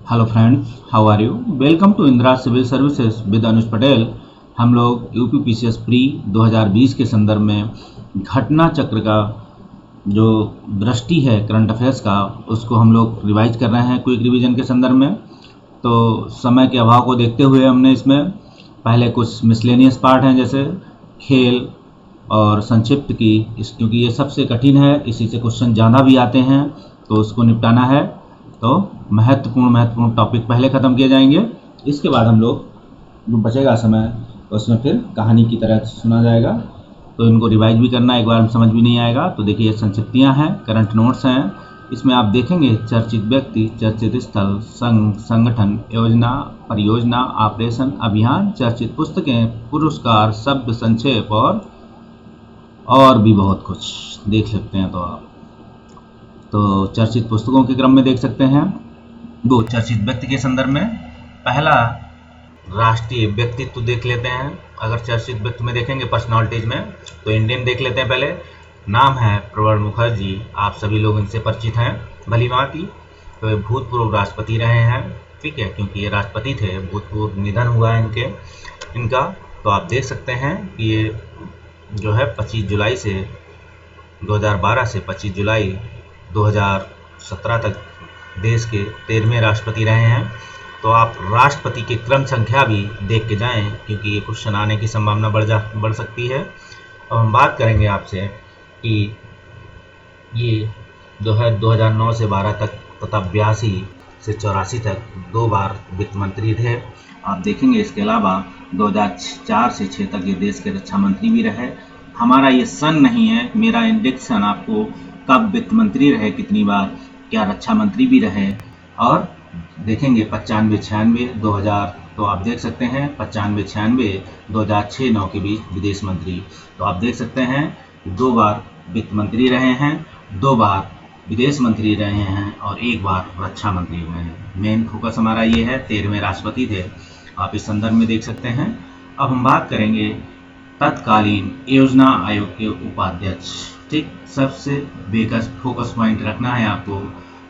Hello friends, how are you? Welcome to Indira civil services with Anuj Patel. हम लोग UPPCS pre 2020 के संदर्भ में घटना चक्र का जो दृष्टि है करंट अफेयर्स का, उसको हम लोग रिवाइज कर रहे हैं क्विक रिवीजन के संदर्भ में। तो समय के अभाव को देखते हुए हमने इसमें पहले कुछ मिसलेनियस पार्ट हैं, जैसे खेल और संक्षिप्त की, क्योंकि ये सबसे कठिन है, इसी से क्वेश्चन ज़्यादा भी आते हैं, तो उसको निपटाना है। तो महत्वपूर्ण टॉपिक पहले ख़त्म किए जाएंगे, इसके बाद हम लोग जो बचेगा समय उसमें फिर कहानी की तरह सुना जाएगा। तो इनको रिवाइज भी करना, एक बार में समझ भी नहीं आएगा। तो देखिए, संक्षिप्तियाँ हैं, करंट नोट्स हैं। इसमें आप देखेंगे चर्चित व्यक्ति, चर्चित स्थल, संघ, संगठन, योजना, परियोजना, ऑपरेशन, अभियान, चर्चित पुस्तकें, पुरस्कार, शब्द संक्षेप और भी बहुत कुछ देख सकते हैं। तो आप तो चर्चित पुस्तकों के क्रम में देख सकते हैं। दो चर्चित व्यक्ति के संदर्भ में पहला राष्ट्रीय व्यक्तित्व देख लेते हैं। अगर चर्चित व्यक्ति में देखेंगे पर्सनालिटीज में, तो इंडियन देख लेते हैं पहले। नाम है प्रणब मुखर्जी, आप सभी लोग इनसे परिचित हैं भली भांति। तो ये भूतपूर्व राष्ट्रपति रहे हैं, ठीक है, क्योंकि ये राष्ट्रपति थे, भूतपूर्व निधन हुआ है इनका। तो आप देख सकते हैं कि ये जो है 25 जुलाई से 2012 से 25 जुलाई 2017 तक देश के 13वें राष्ट्रपति रहे हैं। तो आप राष्ट्रपति के क्रम संख्या भी देख के जाएं, क्योंकि ये क्वेश्चन आने की संभावना बढ़ सकती है। अब हम बात करेंगे आपसे कि ये जो है 2009 से 12 तक तथा 82 से 84 तक 2 बार वित्त मंत्री थे। आप देखेंगे इसके अलावा 2004 से 6 तक ये देश के रक्षा मंत्री भी रहे। हमारा ये सन नहीं है, मेरा इंडेक्सन आपको कब वित्त मंत्री रहे, कितनी बार, क्या रक्षा मंत्री भी रहे। और देखेंगे 95, 96, 2000, तो आप देख सकते हैं 95, 96, 2006-09 के बीच विदेश मंत्री। तो आप देख सकते हैं 2 बार वित्त मंत्री रहे हैं, 2 बार विदेश मंत्री रहे हैं और 1 बार रक्षा मंत्री हुए हैं। मेन फोकस हमारा ये है, 13वें राष्ट्रपति थे, आप इस संदर्भ में देख सकते हैं। अब हम बात करेंगे तत्कालीन योजना आयोग के उपाध्यक्ष, ठीक, सबसे बेहद फोकस पॉइंट रखना है आपको।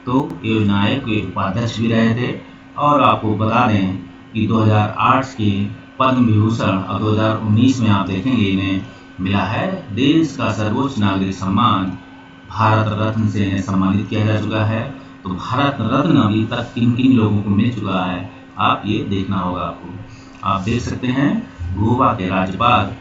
तो योजना आयोग के उपाध्यक्ष भी रहे थे। और आपको बता दें कि 2008 के पद्म विभूषण और 2019 में आप देखेंगे इन्हें मिला है देश का सर्वोच्च नागरिक सम्मान भारत रत्न से इन्हें सम्मानित किया जा चुका है। तो भारत रत्न अभी तक किन किन लोगों को मिल चुका है, आप ये देखना होगा आपको। आप देख सकते हैं गोवा के राज्यपाल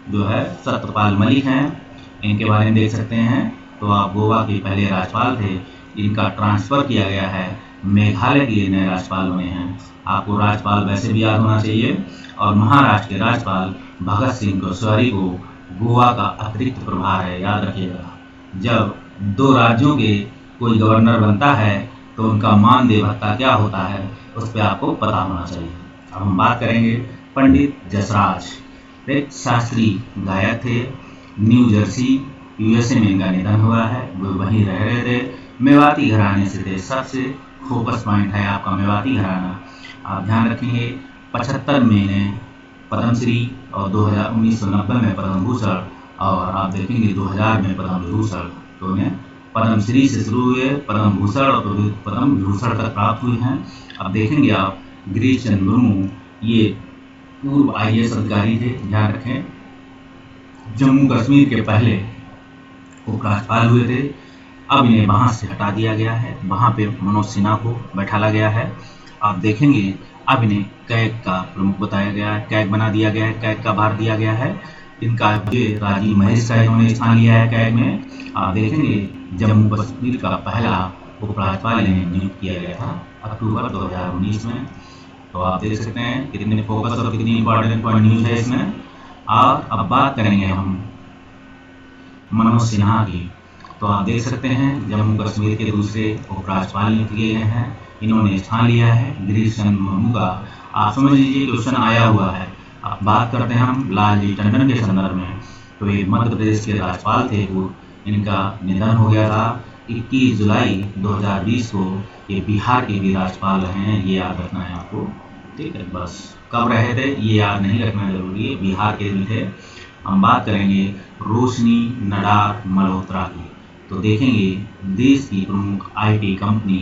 जो है सत्यपाल मलिक हैं, इनके बारे में देख सकते हैं। तो आप गोवा के पहले राज्यपाल थे, इनका ट्रांसफ़र किया गया है, मेघालय के नए राज्यपाल बने हैं। आपको राज्यपाल वैसे भी याद होना चाहिए। और महाराष्ट्र के राज्यपाल भगत सिंह कोश्यारी को गोवा का अतिरिक्त प्रभार है, याद रखिएगा। जब 2 राज्यों के कोई गवर्नर बनता है तो उनका मानदेय भत्ता क्या होता है, उस पर आपको पता होना चाहिए। अब हम बात करेंगे पंडित जसराज, एक शास्त्रीय गायक थे, न्यू जर्सी यूएसए में इनका निधन हुआ है, वो वहीं रह रहे थे, मेवाती घराने से थे। सबसे फोकस पॉइंट है आपका मेवाती घराना। आप ध्यान रखेंगे 75 में इन्हें पद्मश्री और 1990 में पद्म भूषण, और आप देखेंगे 2000 में पद्म विभूषण। तो इन्हें पद्मश्री से शुरू हुए, पद्म भूषण और पद्म विभूषण तक प्राप्त हुए हैं। अब देखेंगे आप गिरीश चंद्र मुर्मू, ये पूर्व IAS अधिकारी थे, ध्यान रखें, जम्मू कश्मीर के पहले उपराज्यपाल हुए थे। अब इन्हें वहाँ से हटा दिया गया है, वहाँ पे मनोज सिन्हा को बैठाला गया है। आप देखेंगे अब इन्हें कैग का प्रमुख बताया गया है, कैग बना दिया गया है, कैग का भार दिया गया है। इनका राजीव महेश का इन्होंने स्थान लिया है कैग में। आप देखेंगे जम्मू कश्मीर का पहला उपराज्यपाल इन्हें नियुक्त किया गया था अक्टूबर 2019 में। तो आप देख सकते हैं कितने फोकस और कितनी इंपॉर्टेंट पॉइंट न्यूज है इसमें। और अब बात करेंगे हम मनोज सिन्हा की। तो आप देख सकते हैं जम्मू कश्मीर के दूसरे उपराज्यपाल नियुक्त किए गए हैं, इन्होंने स्थान लिया है गिरीश चंद्र मुर्मू का। आप समझ लीजिए क्वेश्चन आया हुआ है। अब बात करते हैं हम लालजी टंडन के संदर्भ में। तो ये मध्य प्रदेश के राज्यपाल थे, वो इनका निधन हो गया था 21 जुलाई 2020 को। ये बिहार के भी राज्यपाल हैं, ये याद रखना है आपको, ठीक है। बस कब रहे थे ये याद नहीं रखना जरूरी है, बिहार के भी थे। हम बात करेंगे रोशनी नडार मल्होत्रा की। तो देखेंगे देश की प्रमुख IT कंपनी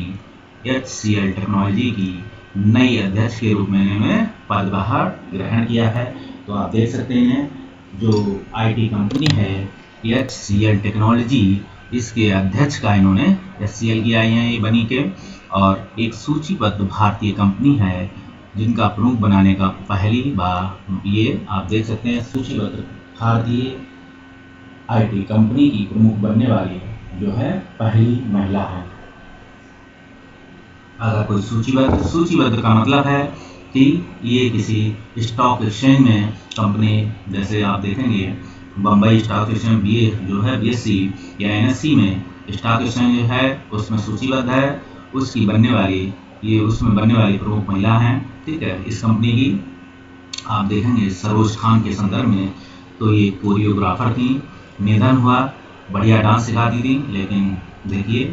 HCL टेक्नोलॉजी की नई अध्यक्ष के रूप में इन्होंने पदभार ग्रहण किया है। तो आप देख सकते हैं जो IT कंपनी है HCL टेक्नोलॉजी, इसके अध्यक्ष का इन्होंने HCL किया है ये बनी के, और एक सूचीबद्ध भारतीय कंपनी है जिनका प्रमुख बनाने का पहली बार, ये आप देख सकते हैं सूचीबद्ध भारतीय IT कंपनी की प्रमुख बनने वाली जो है पहली महिला है। अगर कोई सूचीबद्ध का मतलब है कि ये किसी स्टॉक एक्सचेंज में कंपनी, जैसे आप देखेंगे बम्बई स्टॉक एक्सचेंज जो है BSE या NSE में स्टॉक एक्सचेंज है उसमें सूचीबद्ध है, उसमें बनने वाली प्रमुख महिला हैं। ठीक है, इस कंपनी की आप देखेंगे सरोज खान के संदर्भ में, तो ये कोरियोग्राफर थी, निधन हुआ, बढ़िया डांस सिखाती थी, लेकिन देखिए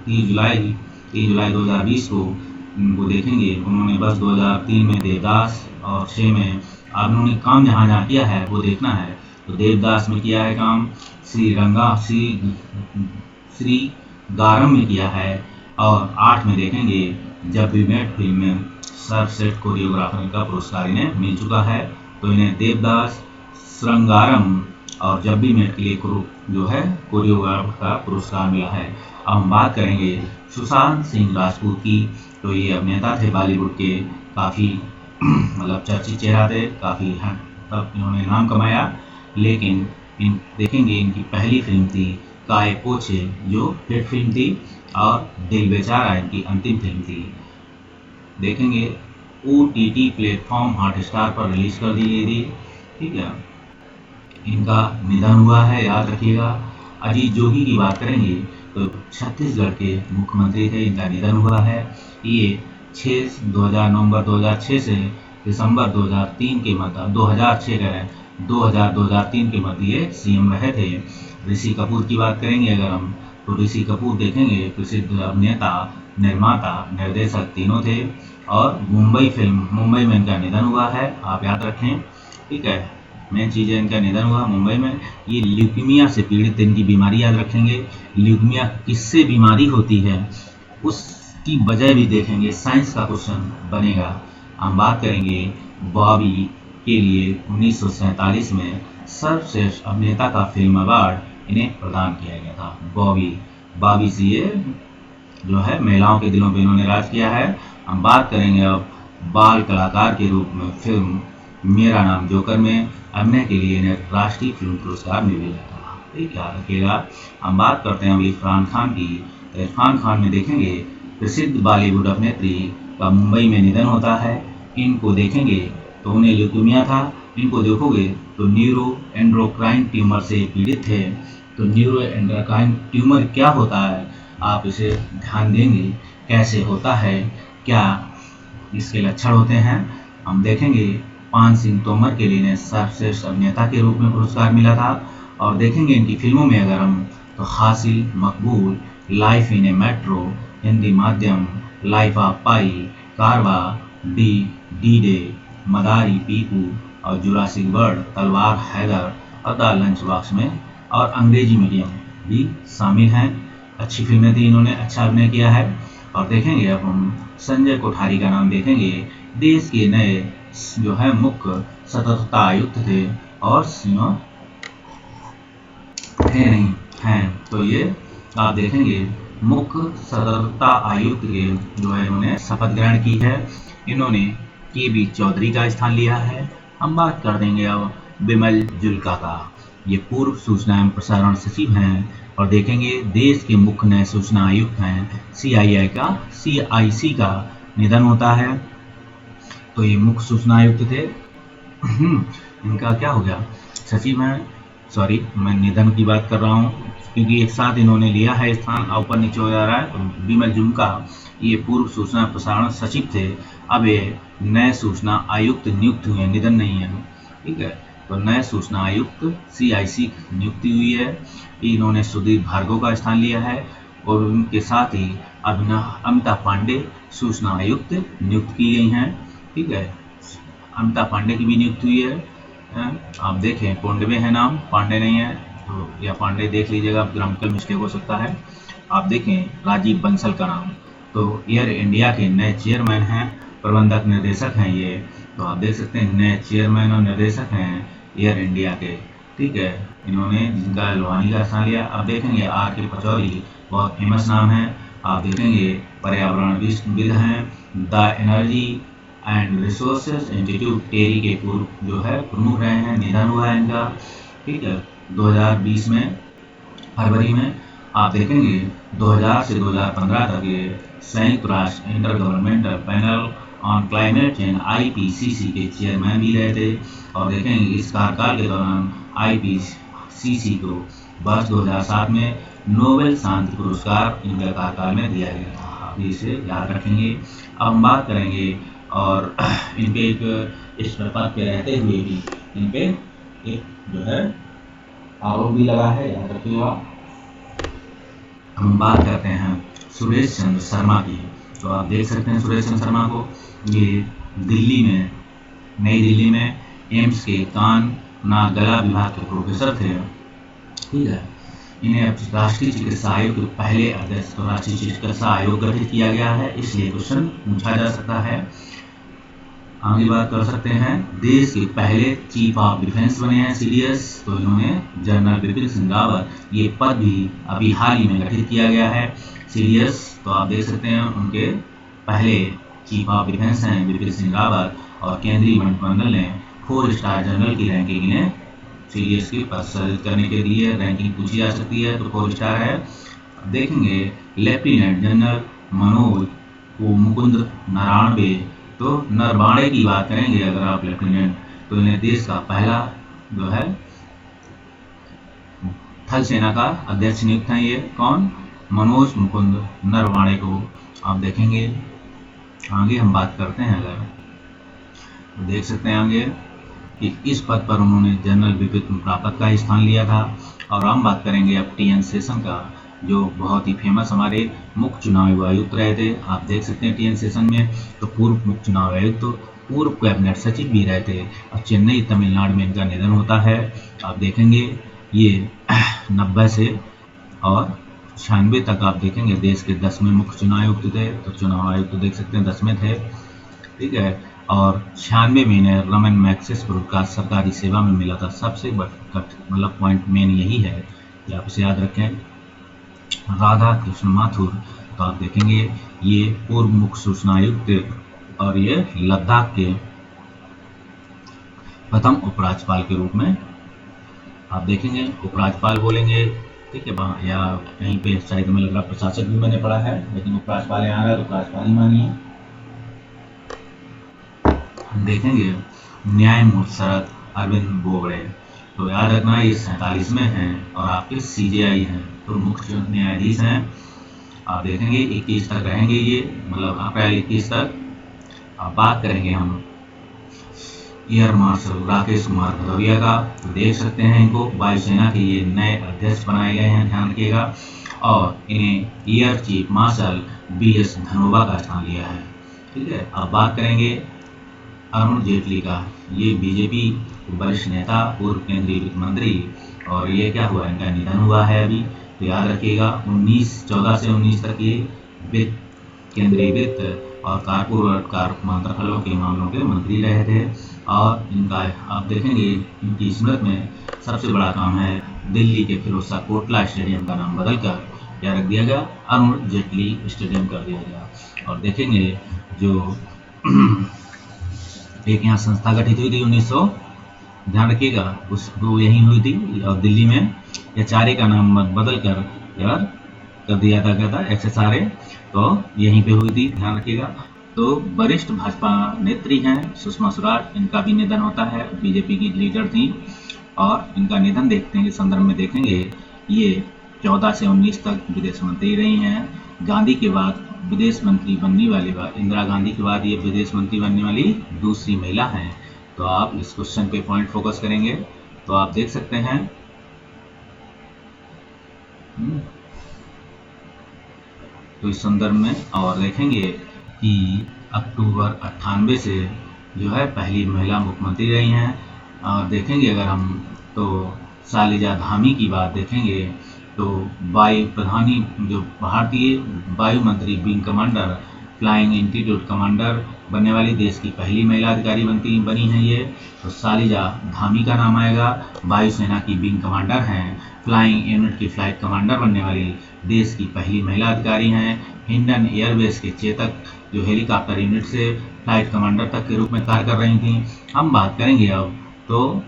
30 जुलाई 2020 को उनको देखेंगे, उन्होंने बस 2003 में देवदास और 6 में अब उन्होंने काम जहाँ किया है वो देखना है। तो देवदास में किया है काम, श्री गारम में किया है, और 8 में देखेंगे जब भी मेट फिल्म में सर्वश्रेष्ठ कोरियोग्राफर का पुरस्कार इन्हें मिल चुका है। तो इन्हें देवदास, श्रृंगारम और जब भी मेट के लिए जो है कोरियोग्राफर का पुरस्कार मिला है। अब हम बात करेंगे सुशांत सिंह राजपूत की। तो ये अभिनेता थे बॉलीवुड के, काफ़ी मतलब चर्चित चेहरा थे, काफ़ी तब इन्होंने नाम कमाया, लेकिन देखेंगे इनकी पहली फिल्म थी काए पोछे जो हिट फिल्म थी, और दिल बेचारा इनकी अंतिम फिल्म थी। देखेंगे OTT प्लेटफॉर्म हॉटस्टार पर रिलीज कर दी गई थी। ठीक है, इनका निधन हुआ है, याद रखिएगा। अजीत जोगी की बात करेंगे तो छत्तीसगढ़ के मुख्यमंत्री थे, इनका निधन हुआ है। ये 6 नवंबर 2006 से दिसंबर 2003 के मध्य 2003 के मध्य ये CM रहे थे। ऋषि कपूर की बात करेंगे अगर हम, तो ऋषि कपूर देखेंगे प्रसिद्ध अभिनेता, निर्माता, निर्देशक तीनों थे, और मुंबई में इनका निधन हुआ है, आप याद रखें। ठीक है, मेन चीज़ है इनका निधन हुआ मुंबई में। ये ल्यूकीमिया से पीड़ित, इनकी बीमारी याद रखेंगे। ल्यूकीमिया किससे बीमारी होती है उसकी वजह भी देखेंगे, साइंस का क्वेश्चन बनेगा। हम बात करेंगे बॉबी के लिए 1947 में सर्वश्रेष्ठ अभिनेता का फिल्म अवार्ड इन्हें प्रदान किया गया था। बॉबी से ये जो है महिलाओं के दिलों पे इन्होंने राज किया है। हम बात करेंगे अब बाल कलाकार के रूप में फिल्म मेरा नाम जोकर में अभिनय के लिए इन्हें राष्ट्रीय फिल्म पुरस्कार मिला था। ठीक है, रखिएगा। हम बात करते हैं अभी इरफान खान की। तो इरफान खान में देखेंगे प्रसिद्ध बॉलीवुड अभिनेत्री का मुंबई में निधन होता है। इनको देखेंगे तो उन्हें ल्यूकीमिया था, इनको देखोगे तो न्यूरो एंडोक्राइन ट्यूमर से पीड़ित थे। तो न्यूरो एंडोक्राइन ट्यूमर क्या होता है, आप इसे ध्यान देंगे कैसे होता है, क्या इसके लक्षण होते हैं, हम देखेंगे। पान सिंह तोमर के लिए इन्हें सर्वश्रेष्ठ अभिनेता के रूप में पुरस्कार मिला था। और देखेंगे इनकी फिल्मों में अगर हम, तो हासिल, मकबूल, life in A metro, Hindi माध्यम, लाइफ ऑफ पाई, कारवा, डी डे, मदारी पीकू और जुरासिक वर्ल्ड, तलवार हैदर और द लंच बॉक्स में, और अंग्रेजी मीडियम भी शामिल हैं। अच्छी फिल्में थी, इन्होंने अच्छा अभिनय किया है। और देखेंगे अब हम संजय कोठारी का नाम देखेंगे। देश के नए जो है मुख्य सतर्कता आयुक्त थे, और हैं तो ये आप देखेंगे मुख्य सतर्कता आयुक्त के जो है इन्होंने शपथ ग्रहण की है। इन्होंने KB चौधरी का स्थान लिया है। हम बात कर देंगे अब बिमल जुल्का का। ये पूर्व सूचना एवं प्रसारण सचिव हैं, और देखेंगे देश के मुख्य नए सूचना आयुक्त हैं। CIC का निधन होता है, तो ये मुख्य सूचना आयुक्त थे। इनका क्या हो गया, सचिव हैं, सॉरी मैं निधन की बात कर रहा हूँ क्योंकि एक साथ इन्होंने लिया है स्थान, ऊपर नीचे हो जा रहा है। तो बिमल जुल्का ये पूर्व सूचना प्रसारण सचिव थे, अब ये नए सूचना आयुक्त नियुक्त हुए, निधन नहीं है। ठीक है, तो नए सूचना आयुक्त CIC नियुक्ति हुई है। इन्होंने सुधीर भार्गव का स्थान लिया है, और उनके साथ ही अमिता पांडे सूचना आयुक्त नियुक्त की गई हैं। ठीक है, अमिता पांडे की भी नियुक्ति हुई है। आप देखें पोंडवे है नाम, पांडे नहीं है, तो या पांडे देख लीजिएगा, ग्रामेटिकल मिस्टेक हो सकता है। आप देखें राजीव बंसल का नाम, तो एयर इंडिया के नए चेयरमैन हैं, प्रबंधक निर्देशक हैं ये। तो आप देख सकते हैं नए चेयरमैन और निर्देशक हैं एयर इंडिया के, ठीक है। इन्होंने जिनका लोहानी का स्थान लिया। अब देखेंगे आर के पचौरी, बहुत फेमस नाम है। आप देखेंगे पर्यावरणविद हैं, the energy and resources institute TERI के पूर्व जो है प्रमुख रहे हैं, निधन हुआ है इनका, ठीक है, 2020 में फरवरी में। आप देखेंगे 2000 से 2015 तक ये संयुक्त राष्ट्र inter governmental panel on climate change IPCC के चेयरमैन भी रहे थे। और देखेंगे इस कार्यकाल के दौरान IPCC को वर्ष 2007 में नोबेल शांति पुरस्कार इनके कार्यकाल में दिया गया था। आप इसे याद रखेंगे। अब हम बात करेंगे और इनके एक इस पद पे रहते हुए भी इन पे एक जो है आरोप भी लगा है, याद रखिएगा। हम बात करते हैं सुरेश चंद्र शर्मा की। तो आप देख सकते हैं सुरेश चंद्र शर्मा को, ये दिल्ली में, नई दिल्ली में एम्स के कान नाक गला विभाग के प्रोफेसर थे, ठीक है। इन्हें राष्ट्रीय चिकित्सा आयोग के पहले अध्यक्ष, तो राष्ट्रीय चिकित्सा आयोग गठित किया गया है, इसलिए क्वेश्चन पूछा जा सकता है। आगे बात कर सकते हैं, देश के पहले चीफ ऑफ डिफेंस बने हैं CDS, तो इन्होंने जनरल बिपिन सिंह रावत, ये पद भी अभी हाल ही में गठित किया गया है CDS। तो आप देख सकते हैं उनके पहले चीफ ऑफ डिफेंस हैं बिपिन सिंह रावत, और केंद्रीय मंत्रिमंडल ने 4 स्टार जनरल की रैंकिंग इन्हें CDS की पद सृजित करने के लिए, रैंकिंग पूछी जा सकती है तो 4 स्टार है। देखेंगे लेफ्टिनेंट जनरल मनोज मुकुंद नरवाणे, तो नरवाणे की बात करेंगे अगर आप लेफ्टिनेंट, तो इन्हें देश का पहला जो है थल सेना का अध्यक्ष नियुक्त हैं। ये कौन? मनोज मुकुंद नरवाणे को आप देखेंगे। आगे हम बात करते हैं, अगर तो देख सकते हैं आगे कि इस पद पर उन्होंने जनरल बिपिन रावत का स्थान लिया था। और हम बात करेंगे अब TN शेषन का, जो बहुत ही फेमस हमारे मुख्य चुनाव आयुक्त रहे थे। आप देख सकते हैं TN शेषन में, तो पूर्व मुख्य चुनाव आयुक्त, तो पूर्व कैबिनेट सचिव भी रहे थे, और चेन्नई तमिलनाडु में इनका निधन होता है। आप देखेंगे ये 90 से और 96 तक आप देखेंगे देश के 10वें मुख्य चुनाव आयुक्त थे। तो चुनाव आयुक्त देख सकते हैं 10वें थे, ठीक है। और 96 में इन्हें रमन मैग्सेसे पुरस्कार सरकारी सेवा में मिला था। सबसे मतलब पॉइंट मेन यही है कि आप इसे याद रखें। राधा कृष्ण माथुर, तो आप देखेंगे ये पूर्व मुख्य सूचना आयुक्त थे, और ये लद्दाख के प्रथम उपराज्यपाल के रूप में आप देखेंगे, उपराज्यपाल बोलेंगे, ठीक है, या कहीं पे शायद में लग रहा प्रशासक भी मैंने पढ़ा है, लेकिन उपराज्यपाल यहाँ आ रहा है तो उपराज्यपाल ही मानिए। हम देखेंगे न्यायमूर्ति शरद अरविंद बोबड़े, तो याद रखना ये 47 में हैं और आपके CJI हैं, तो मुख्य न्यायाधीश हैं। आप देखेंगे 21 तक रहेंगे ये, मतलब अप्रैल 21 तक। अब बात करेंगे हम एयर मार्शल राकेश कुमार भदौरिया का, तो देख सकते हैं इनको वायुसेना के ये नए अध्यक्ष बनाए गए हैं, ध्यान रखिएगा। और इन्हें air chief marshal BS Dhanoa का स्थान लिया है, ठीक है। अब बात करेंगे अरुण जेटली का, ये BJP वरिष्ठ नेता, पूर्व केंद्रीय वित्त मंत्री, और ये क्या हुआ, इनका निधन हुआ है अभी। तो याद रखिएगा 14 से 19 तक ये केंद्रीय वित्त और कारपोरेट मंत्रालयों के मामलों के मंत्री रहे थे। और इनका आप देखेंगे इनकी स्मृति में सबसे बड़ा काम है दिल्ली के फिरोज शाह कोटला स्टेडियम का नाम बदलकर क्या रख दिया गया, अरुण जेटली स्टेडियम कर दिया गया। और देखेंगे जो एक यहाँ संस्था गठित हुई थी 1900, ध्यान रखिएगा उसको यहीं हुई थी, और दिल्ली में HRA का नाम बदल कर यार कर दिया था, क्या था XSRA, तो यहीं पे हुई थी, ध्यान रखिएगा। तो वरिष्ठ भाजपा नेत्री हैं सुषमा स्वराज, इनका भी निधन होता है, BJP की लीडर थी, और इनका निधन देखते हैं इस संदर्भ में देखेंगे ये 14 से 19 तक विदेश मंत्री रही हैं। गांधी के बाद विदेश मंत्री बनने वाली, इंदिरा गांधी के बाद ये विदेश मंत्री बनने वाली दूसरी महिला हैं। तो आप इस क्वेश्चन पे पॉइंट फोकस करेंगे, तो आप देख सकते हैं तो इस संदर्भ में और देखेंगे कि अक्टूबर 98 से जो है पहली महिला मुख्यमंत्री रही हैं। और देखेंगे अगर हम तो शालिजा धामी की बात देखेंगे तो वायु प्रधानी जो भारतीय वायु मंत्री wing commander flying institute commander बनने वाली देश की पहली महिला अधिकारी बनी है ये। तो सालिजा धामी का नाम आएगा, वायुसेना की विंग कमांडर हैं, फ्लाइंग यूनिट की फ्लाइट कमांडर बनने वाली देश की पहली महिला अधिकारी हैं। हिंडन एयरबेस के चेतक जो हेलीकॉप्टर यूनिट से फ्लाइट कमांडर तक के रूप में कार्य कर रही थी। हम बात करेंगे अब तो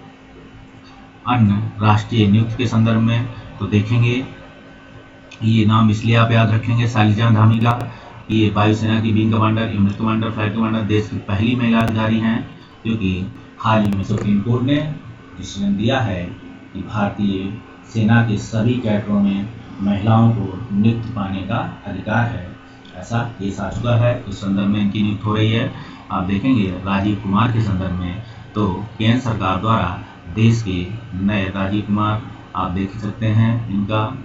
अन्य राष्ट्रीय नियुक्ति के संदर्भ में, तो देखेंगे ये नाम इसलिए आप याद रखेंगे सालिजा धामी का, ये वायुसेना की wing commander, unit commander, flight commander, देश की पहली महिला अधिकारी हैं, क्योंकि हाल ही में सुप्रीम कोर्ट ने डिसीजन दिया है कि भारतीय सेना के सभी कैडरों में महिलाओं को नियुक्ति पाने का अधिकार है। ऐसा केस आ चुका है, उस संदर्भ में इनकी नियुक्ति हो रही है। आप देखेंगे राजीव कुमार के संदर्भ में, तो केंद्र सरकार द्वारा देश के नए राजीव कुमार आप देख सकते हैं, इनका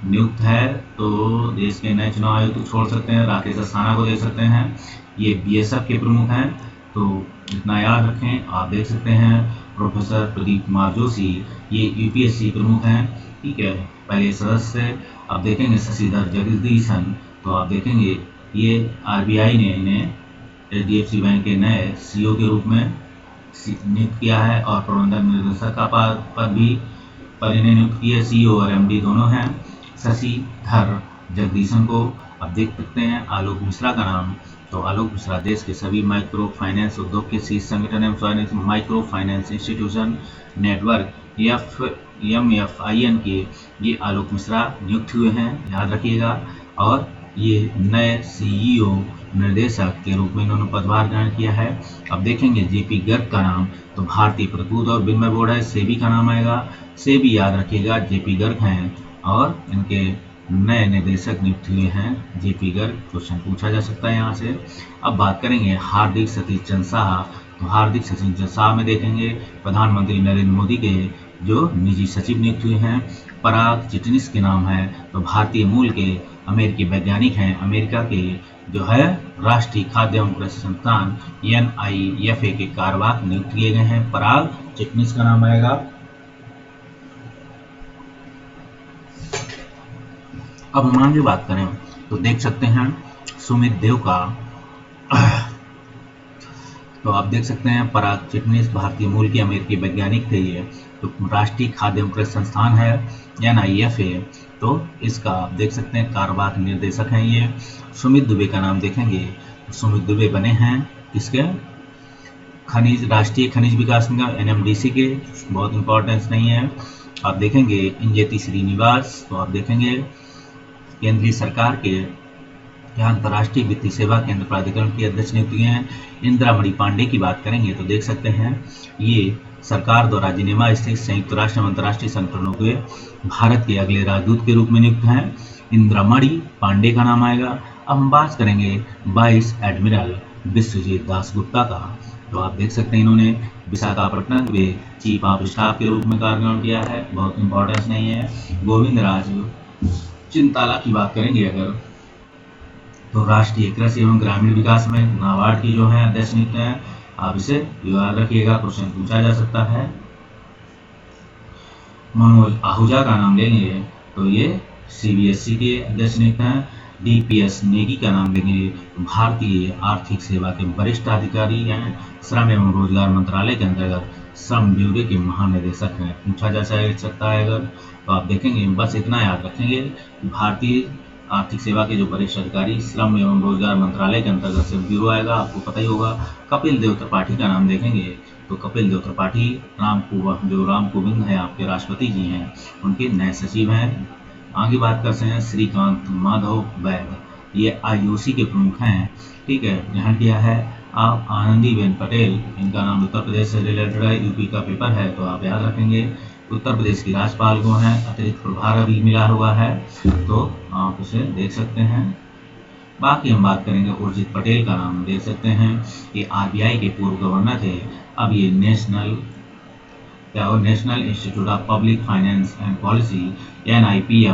नियुक्त है। तो देश के नए चुनाव आयुक्त तो छोड़ सकते हैं, राकेश अस्थाना को देख सकते हैं, ये बीएसएफ के प्रमुख हैं। तो इतना याद रखें। आप देख सकते हैं प्रोफेसर प्रदीप कुमार जोशी, ये यूपीएससी प्रमुख हैं, ठीक है, पहले सदस्य। आप देखेंगे शशिधर जगदीशन, तो आप देखेंगे ये आरबीआई ने इन्हें एचडीएफसी बैंक के नए सीईओ के रूप में नियुक्त किया है, और प्रबंधन निर्देशक का पद भी पर इन्हें नियुक्त किया, सीईओ और एमडी दोनों हैं। शशिधर जगदीशन को आप देख सकते हैं। आलोक मिश्रा का नाम, तो आलोक मिश्रा देश के सभी माइक्रो फाइनेंस उद्योग के शीर्ष संगठन एवं micro finance institution network MFIN के ये आलोक मिश्रा नियुक्त हुए हैं, याद रखिएगा। और ये नए सीईओ निर्देशक के रूप में इन्होंने पदभार ग्रहण किया है। अब देखेंगे जेपी गर्ग का नाम, तो भारतीय प्रतिभूति और विनिमय बोर्ड है, सेबी का नाम आएगा, सेबी याद रखिएगा, जेपी गर्ग हैं, और इनके नए निदेशक नियुक्त हुए हैं जेपी गर्ग। क्वेश्चन पूछा जा सकता है यहाँ से। अब बात करेंगे हार्दिक सतीश चंद्र शाह, तो हार्दिक सतीश चंद्र शाह में देखेंगे प्रधानमंत्री नरेंद्र मोदी के जो निजी सचिव नियुक्त हुए हैं। पराग चिटनिस के नाम है, तो भारतीय मूल के अमेरिकी वैज्ञानिक हैं, अमेरिका के जो है राष्ट्रीय खाद्य एवं कृषि संस्थान NIFA के कार्यवाहक नियुक्त किए गए हैं। पराग चिटनिस का नाम आएगा। अब हम आगे बात करें तो देख सकते हैं सुमित देव का, तो आप देख सकते हैं पराग चिटनिस भारतीय मूल के अमेरिकी वैज्ञानिक थे ये। तो राष्ट्रीय खाद्य एवं कृषि संस्थान है NIFA, तो इसका आप देख सकते हैं कार्यवाहक निर्देशक हैं ये। सुमित दुबे का नाम देखेंगे, सुमित दुबे बने हैं किसके, खनिज राष्ट्रीय खनिज विकास निगम NMDC के, बहुत इंपॉर्टेंस नहीं है। आप देखेंगे इंजेती श्रीनिवास, तो आप देखेंगे केंद्रीय सरकार के अंतर्राष्ट्रीय वित्तीय सेवा केंद्र प्राधिकरण की अध्यक्ष नियुक्त हुए हैं। इंदिरामणि पांडे की बात करेंगे तो देख सकते हैं ये सरकार द्वारा जिनेवा स्थित संयुक्त राष्ट्र एवं अंतर्राष्ट्रीय संगठनों के भारत के अगले राजदूत के रूप में नियुक्त हैं। इंदिरामणि पांडे का नाम आएगा। अब हम बात करेंगे वाइस एडमिरल विश्वजीत दासगुप्ता का, तो आप देख सकते हैं इन्होंने विशाखापट्टनम में चीफ ऑफ स्टाफ के रूप में कार्य किया है, बहुत इंपॉर्टेंस नहीं है। गोविंद राज चिंताला की बात करेंगे अगर, तो राष्ट्रीय कृषि एवं ग्रामीण विकास में नाबार्ड की जो है अध्यक्ष नियुक्त हैं, आप इसे याद रखिएगा, क्वेश्चन पूछा जा सकता है। मनोज आहूजा का नाम लेंगे तो ये CBSE के अध्यक्ष नियुक्त हैं। DPS नेगी का नाम लेंगे, भारतीय आर्थिक सेवा के वरिष्ठ अधिकारी हैं, श्रम एवं रोजगार मंत्रालय के अंतर्गत श्रम ब्यूरो के महानिदेशक हैं, पूछा जा सकता है अगर, तो आप देखेंगे बस इतना याद रखेंगे, भारतीय आर्थिक सेवा के जो वरिष्ठ अधिकारी श्रम एवं रोजगार मंत्रालय के अंतर्गत से ब्यूरो आएगा, आपको पता ही होगा। कपिल देव त्रिपाठी का नाम देखेंगे तो कपिल देव त्रिपाठी जो राम कोविंद है आपके राष्ट्रपति जी हैं, उनके नए सचिव हैं। आगे बात करते हैं श्रीकांत माधव वैद, ये IOC के प्रमुख हैं, ठीक है। यहाँ किया है आप आनंदीबेन पटेल, इनका नाम उत्तर प्रदेश से रिलेटेड है, यूपी का पेपर है तो आप याद रखेंगे। उत्तर प्रदेश की राज्यपाल को है, अतिरिक्त प्रभार भी मिला हुआ है, तो आप उसे देख सकते हैं। बाकी हम बात करेंगे उर्जित पटेल का नाम देख सकते हैं, ये RBI के पूर्व गवर्नर थे, अब ये national institute of public finance and policy NIPFP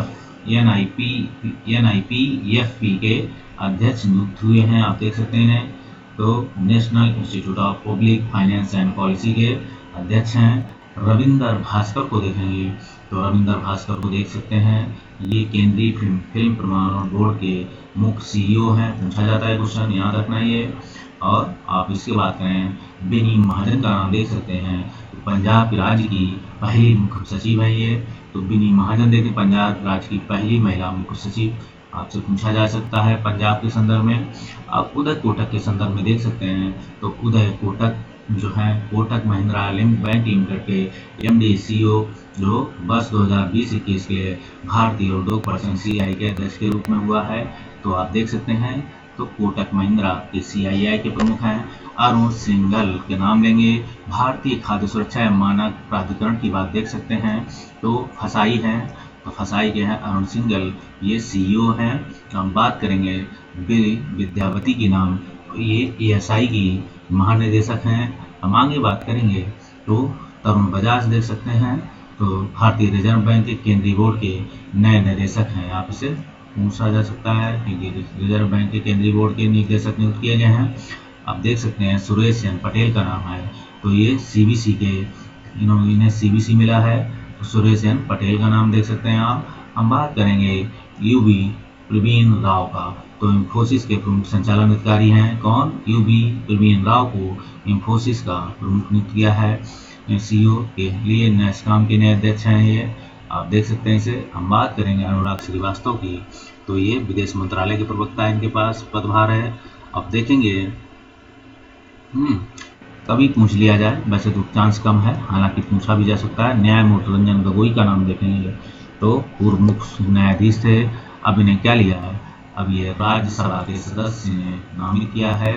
के अध्यक्ष नियुक्त हुए हैं, आप देख सकते हैं। तो national institute of public finance and policy के अध्यक्ष हैं। रविंदर भास्कर को देखेंगे तो रविंदर भास्कर को देख सकते हैं, ये केंद्रीय फिल्म प्रमाणन बोर्ड के मुख्य सीईओ हैं। पूछा जाता है क्वेश्चन, याद रखना ये। और आप इसके बात करें, बेनी महाजन का नाम देख सकते हैं, तो पंजाब राज्य की पहली मुख्य सचिव है ये। तो बेनी महाजन देखिए, पंजाब राज्य की पहली महिला मुख्य सचिव आपसे पूछा जा सकता है पंजाब के संदर्भ में। आप उदय कोटक के संदर्भ में देख सकते हैं, तो उदय कोटक जो है कोटक महिंद्रा बैंक लिमिटेड के एमडी सीईओ, जो वर्ष 2020-21 के भारतीय उद्योग परिसंघ सीआई के अध्यक्ष के रूप में हुआ है। तो आप देख सकते हैं, तो कोटक महिंद्रा के सीआईआई के प्रमुख हैं। अरुण सिंघल के नाम लेंगे, भारतीय खाद्य सुरक्षा एवं मानक प्राधिकरण की बात देख सकते हैं, तो फसाई है, तो फसाई के हैं अरुण सिंघल, ये सीईओ हैं। हम बात करेंगे विद्यावती की नाम, ये एएसआई की महानिदेशक हैं। हम आगे बात करेंगे तो तरुण बजाज देख सकते हैं, तो भारतीय रिजर्व बैंक के केंद्रीय बोर्ड के नए निदेशक हैं। आप इसे पूछा जा सकता है कि रिजर्व बैंक के केंद्रीय बोर्ड के निदेशक नियुक्त किए गए हैं। आप देख सकते हैं सुरेश चंद्र पटेल का नाम है, तो ये सीबीसी के, इन्हें सीबीसी मिला है, तो सुरेश चंद्र पटेल का नाम देख सकते हैं आप। हम बात करेंगे यूबी प्रवीण राव का, तो इंफोसिस के प्रमुख संचालन अधिकारी हैं कौन, यूबी प्रवीण राव को इंफोसिस का प्रमुख नियुक्त किया है सीईओ के लिए। नैसकॉम के नए अध्यक्ष हैं ये, आप देख सकते हैं इसे। हम बात करेंगे अनुराग श्रीवास्तव की, तो ये विदेश मंत्रालय के प्रवक्ता इनके पास पदभार है। अब देखेंगे, कभी पूछ लिया जाए, वैसे तो चांस कम है, हालांकि पूछा भी जा सकता है। न्यायमूर्ति रंजन गोगोई का नाम देखेंगे, तो पूर्व मुख्य न्यायाधीश थे, अब इन्हें क्या लिया है, अब ये राज्यसभा के सदस्य ने नामित किया है,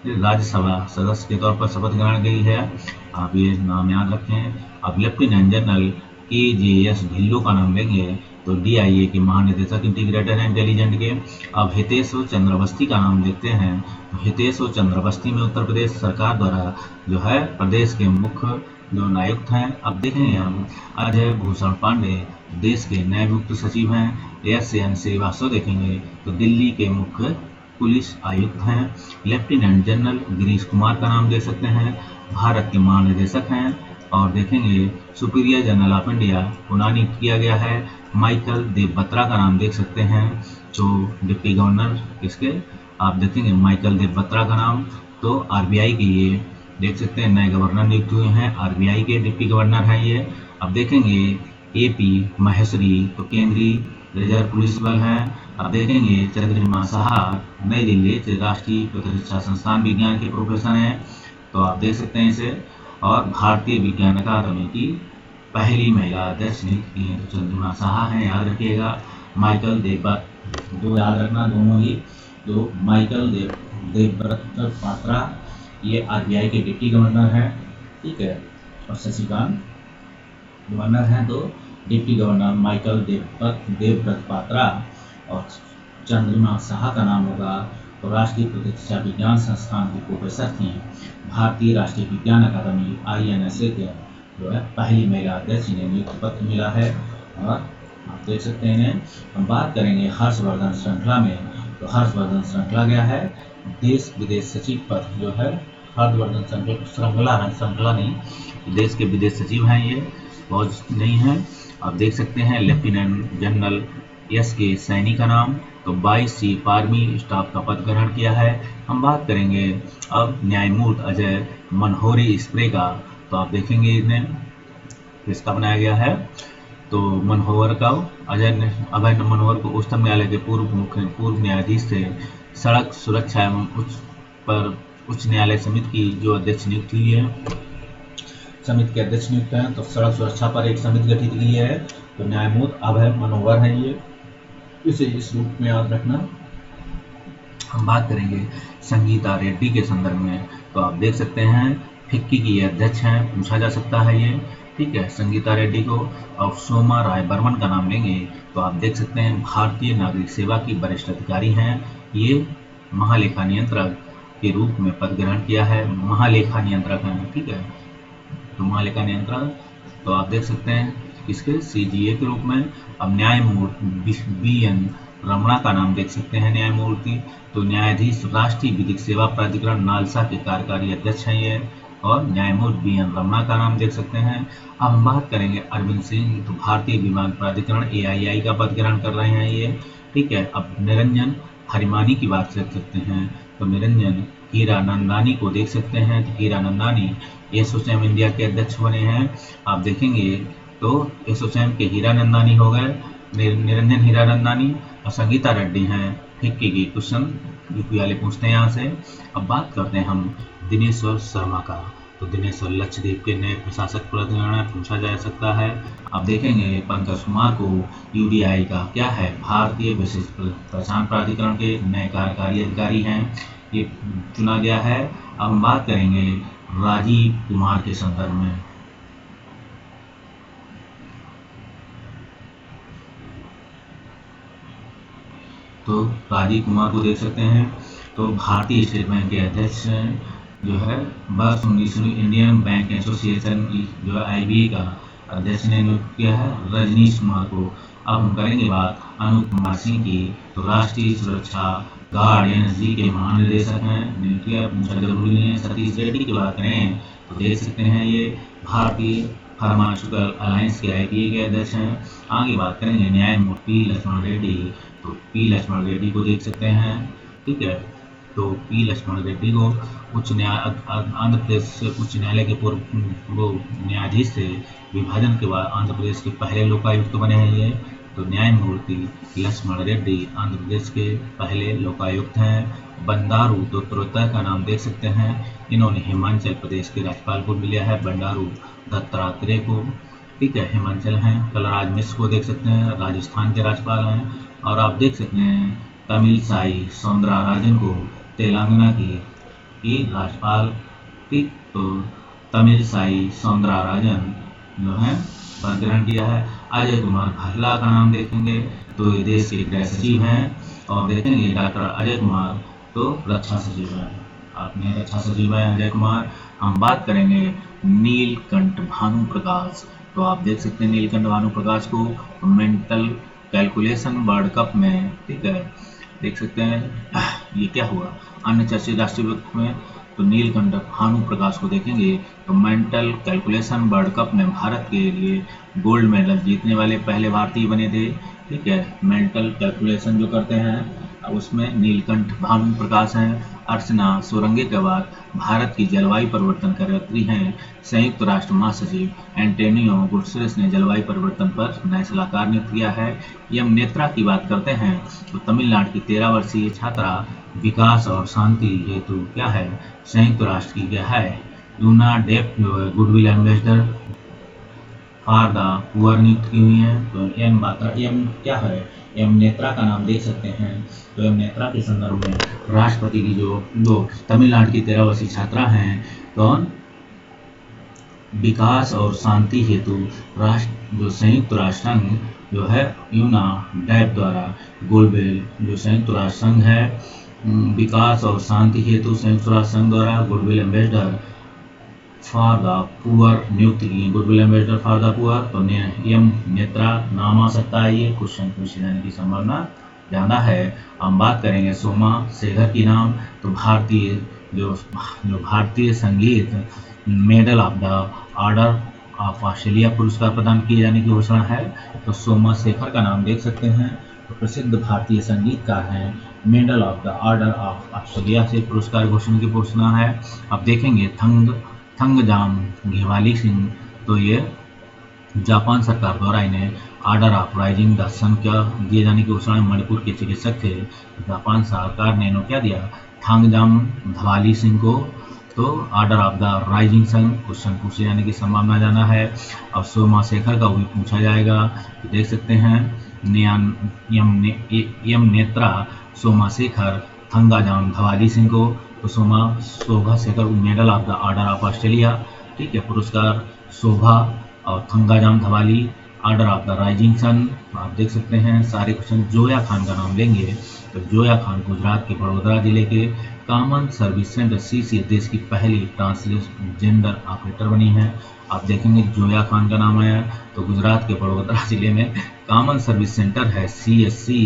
राज्यसभा सदस्य के तौर पर शपथ ग्रहण की है, आप ये नाम याद रखें। अब लेफ्टिनेंट जनरल KJS ढिल्लो का नाम लेंगे, तो DIA के महानिदेशक इंटीग्रेटेड इंटेलिजेंट के। अब हितेश चंद्र अवस्थी का नाम देखते हैं, तो हितेश चंद्र अवस्थी में उत्तर प्रदेश सरकार द्वारा जो है प्रदेश के मुख्य जो नायुक्त हैं। अब देखेंगे हम अजय भूषण पांडे देश के नए मुख्य सचिव हैं। SN श्रीवास्तव देखेंगे, तो दिल्ली के मुख्य पुलिस आयुक्त हैं। लेफ्टिनेंट जनरल गिरीश कुमार का नाम देख सकते हैं, भारत के महानिदेशक हैं। और देखेंगे सुपीरियर जनरल ऑफ इंडिया पुनः नियुक्त किया गया है, माइकल देव बत्रा का नाम देख सकते हैं, जो डिप्टी गवर्नर किसके, आप देखेंगे माइकल देव बत्रा का नाम, तो RBI के ये देख सकते हैं नए गवर्नर नियुक्त हुए हैं, RBI के डिप्टी गवर्नर हैं ये। अब देखेंगे AP महेश्वरी, तो केंद्रीय रिजर्व पुलिस बल हैं। अब देखेंगे चंद्रिमा साहा नई दिल्ली राष्ट्रीय प्रतिरक्षा संस्थान विज्ञान के प्रोफेसर हैं, तो आप देख सकते हैं इसे। और भारतीय विज्ञान अकादमी की पहली महिला अध्यक्ष नियुक्त की हैं, तो चंद्रिमा साहा हैं, याद रखिएगा। माइकल देवव्रत, दो याद रखना दोनों ही, तो माइकल देवव्रत पात्रा ये RBI के डिप्टी गवर्नर हैं, ठीक है। और शशिकांत गवर्नर हैं, तो deputy governor Michael Devvrat Patra. और चंद्रिमा साहा का नाम होगा, तो राष्ट्रीय प्रतिरक्षा विज्ञान संस्थान की प्रोफेसर थी। भारतीय राष्ट्रीय विज्ञान अकादमी INSA के जो है पहली महिला अध्यक्ष, इन्हें नियुक्ति पत्र मिला है। और आप देख सकते हैं इन्हें। हम बात करेंगे हर्षवर्धन श्रृंखला में, तो हर्षवर्धन श्रृंखला गया है देश विदेश सचिव पद जो है, हर्षवर्धन श्रृंखला नहीं, देश के विदेश सचिव हैं ये, बहुत नहीं है। आप देख सकते हैं लेफ्टिनेंट जनरल SK सैनी का नाम, तो 22 चीफ आर्मी स्टाफ का पद ग्रहण किया है। हम बात करेंगे अब न्यायमूर्ति अजय मनोहरी स्प्रे का, तो आप देखेंगे इन्हें किसका बनाया गया है, तो मनोहर का अभय मनोहर को उच्चतम न्यायालय के पूर्व न्यायाधीश थे। सड़क सुरक्षा एवं उच्च न्यायालय समिति की जो अध्यक्ष नियुक्त हुई है, समिति के अध्यक्ष नियुक्त हैं, तो सड़क सुरक्षा पर एक समिति गठित की है, तो न्यायमूर्ति अभय मनोहर है ये, इसे इस रूप में याद रखना। हम बात करेंगे संगीता रेड्डी के संदर्भ में, तो आप देख सकते हैं फिक्की की ये अध्यक्ष हैं, पूछा जा सकता है ये, ठीक है, संगीता रेड्डी को। और सोमा राय बर्मन का नाम लेंगे, तो आप देख सकते हैं भारतीय नागरिक सेवा की वरिष्ठ अधिकारी हैं, ये महालेखा नियंत्रक के रूप में पद ग्रहण किया है, महालेखा नियंत्रक हैं, ठीक है, तो महालेखा नियंत्रक, तो आप देख सकते हैं इसके CGA के रूप में। अब न्यायमूर्ति BN रमणा का नाम देख सकते हैं न्यायमूर्ति, तो न्यायाधीश राष्ट्रीय विधिक सेवा प्राधिकरण नालसा के कार्यकारी अध्यक्ष हैं ये, और न्यायमूर्ति BN रमना का नाम देख सकते हैं। अब हम बात करेंगे अरविंद सिंह, तो भारतीय विमान प्राधिकरण AII का पद ग्रहण कर रहे हैं ये, ठीक है। अब निरंजन हरिमानी की बात कर सकते हैं, तो निरंजन हीरानंदानी को देख सकते हैं, तो हीरानंदानी एसोचैम इंडिया के अध्यक्ष बने हैं। आप देखेंगे तो एसोचैम के हीरानंदानी हो गए, निरंजन हीरानंदानी, और संगीता रेड्डी हैं फिक्की की। क्वेश्चन यूपी वाले पूछते हैं यहाँ से। अब बात करते हैं हम दिनेश्वर शर्मा का, तो दिनेश्वर लक्षद्वीप के नए प्रशासक पद ग्रहण पूछा जा सकता है। आप देखेंगे पंकज कुमार को UDI का क्या है, भारतीय विशिष्ट पहचान प्राधिकरण के नए कार्यकारी अधिकारी हैं, ये चुना गया है। अब हम बात करेंगे राजीव कुमार के संदर्भ में, तो राजीव कुमार को देख सकते हैं, तो भारतीय स्टेट बैंक के अध्यक्ष जो है वर्ष 19 इंडियन बैंक एसोसिएशन की जो है IBA का अध्यक्ष ने नियुक्त किया है रजनीश कुमार को। अब हम करेंगे बात अनूप कुमार सिंह की, तो राष्ट्रीय सुरक्षा गार्ड NSG के महानिदेशक हैं, नियुक्तियां पूछा जरूरी नहीं है। सतीश रेड्डी की बात करें तो देख सकते हैं ये भारतीय फार्मास्यूटिकल अलायंस के IBA के अध्यक्ष हैं। आगे बात करेंगे न्यायमूर्ति लक्ष्मण रेड्डी, तो P लक्ष्मण रेड्डी को देख सकते हैं, ठीक है। तो P लक्ष्मण रेड्डी को आंध्र प्रदेश उच्च न्यायालय के पूर्व न्यायाधीश से विभाजन के बाद आंध्र प्रदेश के पहले लोकायुक्त बने हैं ये, तो न्यायमूर्ति लक्ष्मण रेड्डी आंध्र प्रदेश के पहले लोकायुक्त हैं। बंडारू दत्तात्रेय का नाम देख सकते हैं, इन्होंने हिमाचल प्रदेश के राज्यपाल को मिला है बंडारू दत्तात्रेय को, ठीक है, हिमाचल हैं। कलराज मिश्र को देख सकते हैं, राजस्थान के राज्यपाल हैं। और आप देख सकते हैं तमिलसाई सौंदरराजन को तेलंगाना की राज्यपाल, ठीक, तो तमिलसाई सौंदरराजन जो है पद ग्रहण किया है। अजय कुमार भल्ला का नाम देखेंगे तो ये देश के गृह सचिव हैं। और देखेंगे डॉक्टर अजय कुमार तो रक्षा सचिव हैं, आपने रक्षा सचिव हैं अजय कुमार। हम बात करेंगे नीलकंठ भानु प्रकाश, तो आप देख सकते हैं नीलकंठ भानु प्रकाश को मेंटल कैलकुलेशन वर्ल्ड कप में, ठीक है, देख सकते हैं ये क्या हुआ अन्य चर्चित राष्ट्रीय व्यक्ति में, तो नीलकंठ भानु प्रकाश को देखेंगे तो मेंटल कैलकुलेशन वर्ल्ड कप में भारत के लिए गोल्ड मेडल जीतने वाले पहले भारतीय बने थे, ठीक है। मेंटल कैलकुलेशन जो करते हैं अब उसमें नीलकंठ भानु प्रकाश हैं। अर्चना सोरंगे के बाद भारत की जलवायु परिवर्तन कार्यकर्त्री हैं। संयुक्त राष्ट्र महासचिव एंटोनियो गुटेरेस ने जलवायु परिवर्तन पर नए सलाहकार नियुक्त किया है। यम नेत्रा की बात करते हैं तो तमिलनाडु की 13 वर्षीय छात्रा विकास और शांति हेतु क्या है, संयुक्त राष्ट्र की क्या है, यूना डेप goodwill ambassador for the poor नियुक्त की हुई है। तो एम क्या है, एम नेत्रा का नाम देख सकते हैं। तो एम नेत्रा के संदर्भ में राष्ट्रपति की जो तमिलनाडु की 13 वर्षीय छात्रा हैं, तो विकास और शांति हेतु जो संयुक्त राष्ट्र संघ जो है यूना डैप द्वारा गोल्डवेल जो संयुक्त राष्ट्र संघ है विकास और शांति हेतु संयुक्त राष्ट्र संघ द्वारा goodwill ambassador for the poor नियुक्त की, goodwill ambassador for the poor. तो एम नेत्रा नाम आ सकता है, ये क्वेश्चन पूछे जाने की संभावना ज़्यादा है। हम बात करेंगे सोमा शेखर की नाम, तो भारतीय संगीत medal of the Order of Australia पुरस्कार प्रदान किए जाने की घोषणा है। तो सोमा शेखर का नाम देख सकते हैं, तो प्रसिद्ध भारतीय संगीतकार हैं, medal of the Order of Australia से पुरस्कार घोषणा की घोषणा है। अब देखेंगे थंगजाम घेवाली सिंह, तो ये जापान सरकार द्वारा इन्हें ऑर्डर ऑफ राइजिंग द सन क्या दिए जाने की घोषणा, मणिपुर के चिकित्सक थे, जापान सरकार ने इन्हों क्या दिया, थंगजाम धवाली सिंह को तो order of the rising sun question पूछे जाने की संभावना जाना है। अब सोमा शेखर का भी पूछा जाएगा, तो देख सकते हैं यम नेत्रा सोमा शेखर थंगाजाम धवाली सिंह को, तो Shobha Shekhar medal of the Order of Australia, ठीक है, पुरस्कार शोभा और Thangjam Dhawali Order of the rising Sun. आप देख सकते हैं सारे क्वेश्चन। जोया खान का नाम लेंगे तो जोया खान गुजरात के बड़ोदरा जिले के कॉमन सर्विस सेंटर CCS देश की पहली ट्रांसजेंडर ऑपरेटर बनी है। आप देखेंगे जोया खान का नाम आया तो गुजरात के बड़ोदरा जिले में कॉमन सर्विस सेंटर है CSC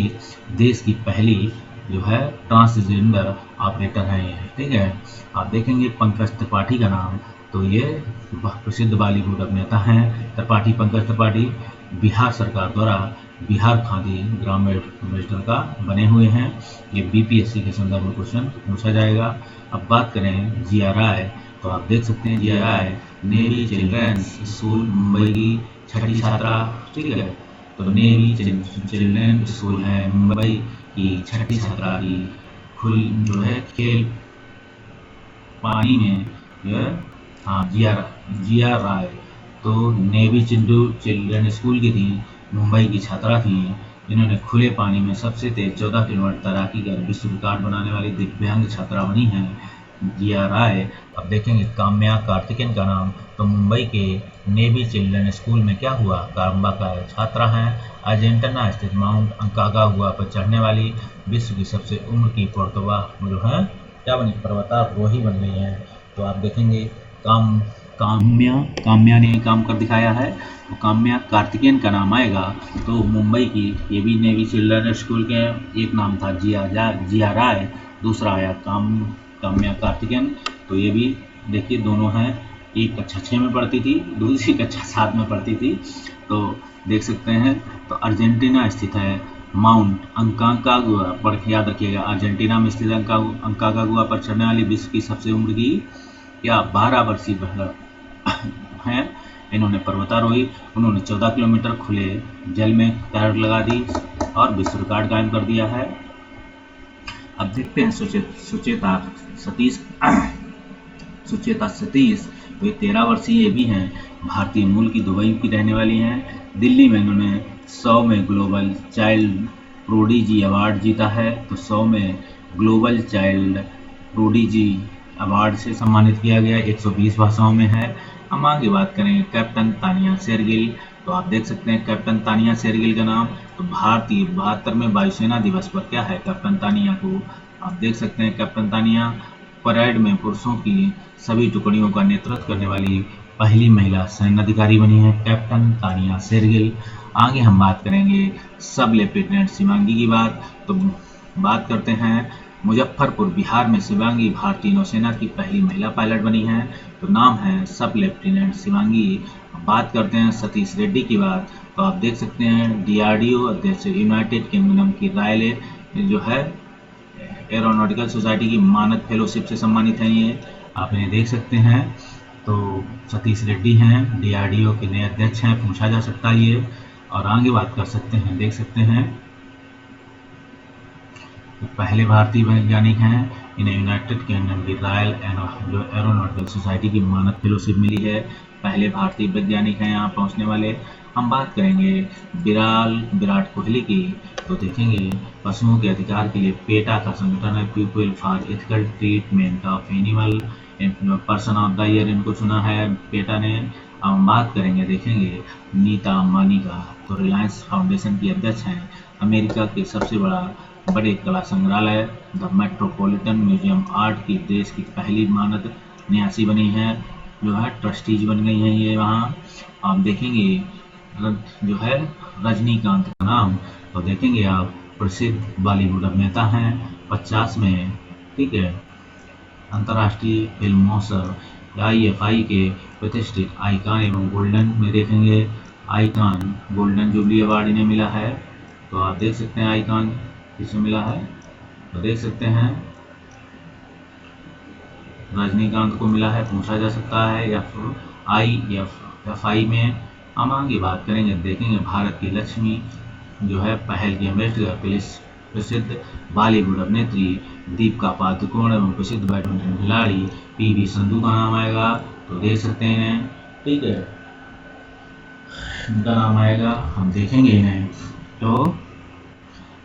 देश की पहली जो है ट्रांसजेंडर ऑपरेटर है, ठीक है। आप देखेंगे पंकज त्रिपाठी का नाम तो ये प्रसिद्ध बॉलीवुड अभिनेता हैं त्रिपाठी, पंकज त्रिपाठी। बिहार सरकार द्वारा बिहार खादी ग्रामीण मिनिस्टर का बने हुए हैं। ये बीपीएससी के संदर्भ में क्वेश्चन पूछा जाएगा। अब बात करें जिया राय, तो आप देख सकते हैं जिया राय नेवी चिल्ड्रंस स्कूल मुंबई की छठी छात्रा, ठीक है। तो नेवी चिल्ड्रन स्कूल है मुंबई की छठी छात्रा की खुल जो है खेल पानी में जो है, हाँ जिया राय तो नेवी चिल्ड्रन स्कूल की थी, मुंबई की छात्रा थी। इन्होंने खुले पानी में सबसे तेज 14 किलोमीटर तैराकी कर विश्व रिकॉर्ड बनाने वाली दिव्यांग छात्रा बनी है जिया राय। अब देखेंगे काम्या कार्तिकेयन का नाम, तो मुंबई के नेवी चिल्ड्रन स्कूल में क्या हुआ, काम्या का छात्रा हैं। अर्जेंटीना स्थित माउंट अंकागुआ पर चढ़ने वाली विश्व की सबसे उम्र की पर्वतवा जो है क्या बनी, पर्वतारोही बन गई है। तो आप देखेंगे काम्या ने काम कर दिखाया है, तो काम्या कार्तिकेयन का नाम आएगा। तो मुंबई की ये भी नेवी चिल्ड्रन स्कूल के एक नाम था जिया राय, दूसरा आया काम्या कार्तिकेयन। तो ये भी देखिए दोनों हैं, एक कक्षा 6 में पढ़ती थी, दूसरी कक्षा 7 में पढ़ती थी। तो देख सकते हैं। तो अर्जेंटीना स्थित है माउंट अंकागुआ, पढ़ के याद रखिएगा, अर्जेंटीना में स्थित अंकागुआ पर चढ़ने वाली विश्व की सबसे उम्र की या 12 वर्षीय महिला हैं। इन्होंने पर्वतारोही, उन्होंने 14 किलोमीटर खुले जल में तैर लगा दी और विश्व रिकॉर्ड कायम कर दिया है। अब देखते हैं सुचेता सतीश, वे 13 वर्षीय भी हैं, भारतीय मूल की, दुबई की रहने वाली हैं। दिल्ली में इन्होंने 100 में ग्लोबल चाइल्ड प्रोडिजी अवार्ड जीता है, तो 100 में ग्लोबल चाइल्ड प्रोडिजी अवार्ड से सम्मानित किया गया, 120 भाषाओं में है। हम आगे बात करेंगे कैप्टन तानिया शेरगिल, तो आप देख सकते हैं कैप्टन तानिया शेरगिल का नाम। तो भारतीय 72वें वायुसेना दिवस पर क्या है, कैप्टन तानिया को आप देख सकते हैं। कैप्टन तानिया परेड में पुरुषों की सभी टुकड़ियों का नेतृत्व करने वाली पहली महिला सैन्य अधिकारी बनी है कैप्टन तानिया शेरगिल। आगे हम बात करेंगे सब लेफ्टिनेंट शिवांगी की तो बात करते हैं मुजफ्फरपुर बिहार में शिवांगी भारतीय नौसेना की पहली महिला पायलट बनी है, तो नाम है सब लेफ्टिनेंट शिवांगी। बात करते हैं सतीश रेड्डी की तो आप देख सकते हैं डीआरडीओ अध्यक्ष यूनाइटेड किंगडम की रायले जो है एरोनॉटिकल सोसाइटी की मानद फेलोशिप से सम्मानित हैं, ये आप इन्हें देख सकते हैं। तो सतीश रेड्डी हैं, डीआरडीओ के नए अध्यक्ष हैं, पूछा जा सकता है ये। और आगे बात कर सकते हैं, देख सकते हैं तो पहले भारतीय वैज्ञानिक हैं, इन्हें यूनाइटेड किंगडम की रॉयल एरोनॉटिकल सोसाइटी की मानद फेलोशिप मिली है, पहले भारतीय वैज्ञानिक हैं यहाँ पहुँचने वाले। हम बात करेंगे विराट कोहली की, तो देखेंगे पशुओं के अधिकार के लिए पेटा का संगठन है, people for ethical treatment of animal person of the year इनको चुना है पेटा ने। हम बात करेंगे, देखेंगे नीता अंबानी का, तो रिलायंस फाउंडेशन की अध्यक्ष हैं, अमेरिका के सबसे बड़े कला संग्रहालय द मेट्रोपॉलिटन म्यूजियम आर्ट की देश की पहली मानद न्यासी बनी है, जो है ट्रस्टीज बन गई हैं ये वहाँ। आप देखेंगे जो है रजनीकांत का नाम, तो देखेंगे आप प्रसिद्ध बॉलीवुड अभिनेता हैं, 50 में, ठीक है, अंतर्राष्ट्रीय फिल्म महोत्सव IFI के प्रतिष्ठित आइकॉन एवं गोल्डन में देखेंगे आइकॉन गोल्डन जुबली अवार्ड इन्हें मिला है। तो आप देख सकते हैं आइकॉन किसे मिला है, तो देख सकते हैं रजनीकांत को मिला है, पूछा जा सकता है, या फिर IFI में। हम आगे बात करेंगे, देखेंगे भारत की लक्ष्मी जो है पहल की अम्बेसडर प्रसिद्ध बॉलीवुड अभिनेत्री दीपिका पादुकोण एवं प्रसिद्ध बैडमिंटन खिलाड़ी PV संधू का नाम आएगा, तो देख सकते हैं, ठीक है, इनका नाम आएगा, हम देखेंगे इन्हें। तो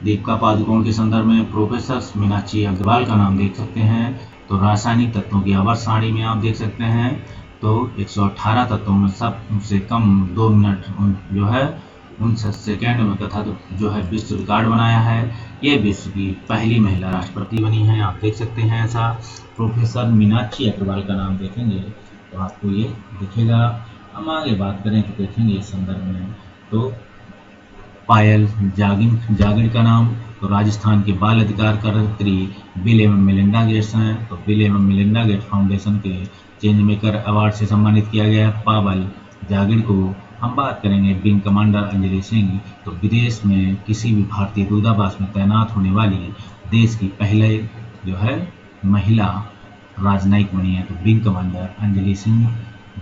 दीपिका पादुकोण के संदर्भ में प्रोफेसर मीनाक्षी अग्रवाल का नाम देख सकते हैं। तो रासायनिक तत्वों की आवर्त सारणी में आप देख सकते हैं, तो 118 तत्वों में सबसे कम 2 मिनट जो है 59 सेकेंड में तथा तो जो है विश्व रिकॉर्ड बनाया है, ये विश्व की पहली महिला राष्ट्रपति बनी है, आप देख सकते हैं ऐसा। प्रोफेसर मीनाक्षी अग्रवाल का नाम देखेंगे तो आपको ये दिखेगा। हम आगे बात करें तो देखेंगे इस संदर्भ में, तो पायल जागिड़ का नाम, तो राजस्थान के बाल अधिकार कवयित्री बिल एवं मेलिंडा गेट्स हैं, तो बिल एवं मेलिंडा गेट्स फाउंडेशन के चेंज मेकर अवार्ड से सम्मानित किया गया है पावल जागिड़ को। हम बात करेंगे विंग कमांडर अंजलि सिंह, तो विदेश में किसी भी भारतीय दूतावास में तैनात होने वाली देश की पहले जो है महिला राजनयिक बनी है। तो विंग कमांडर अंजलि सिंह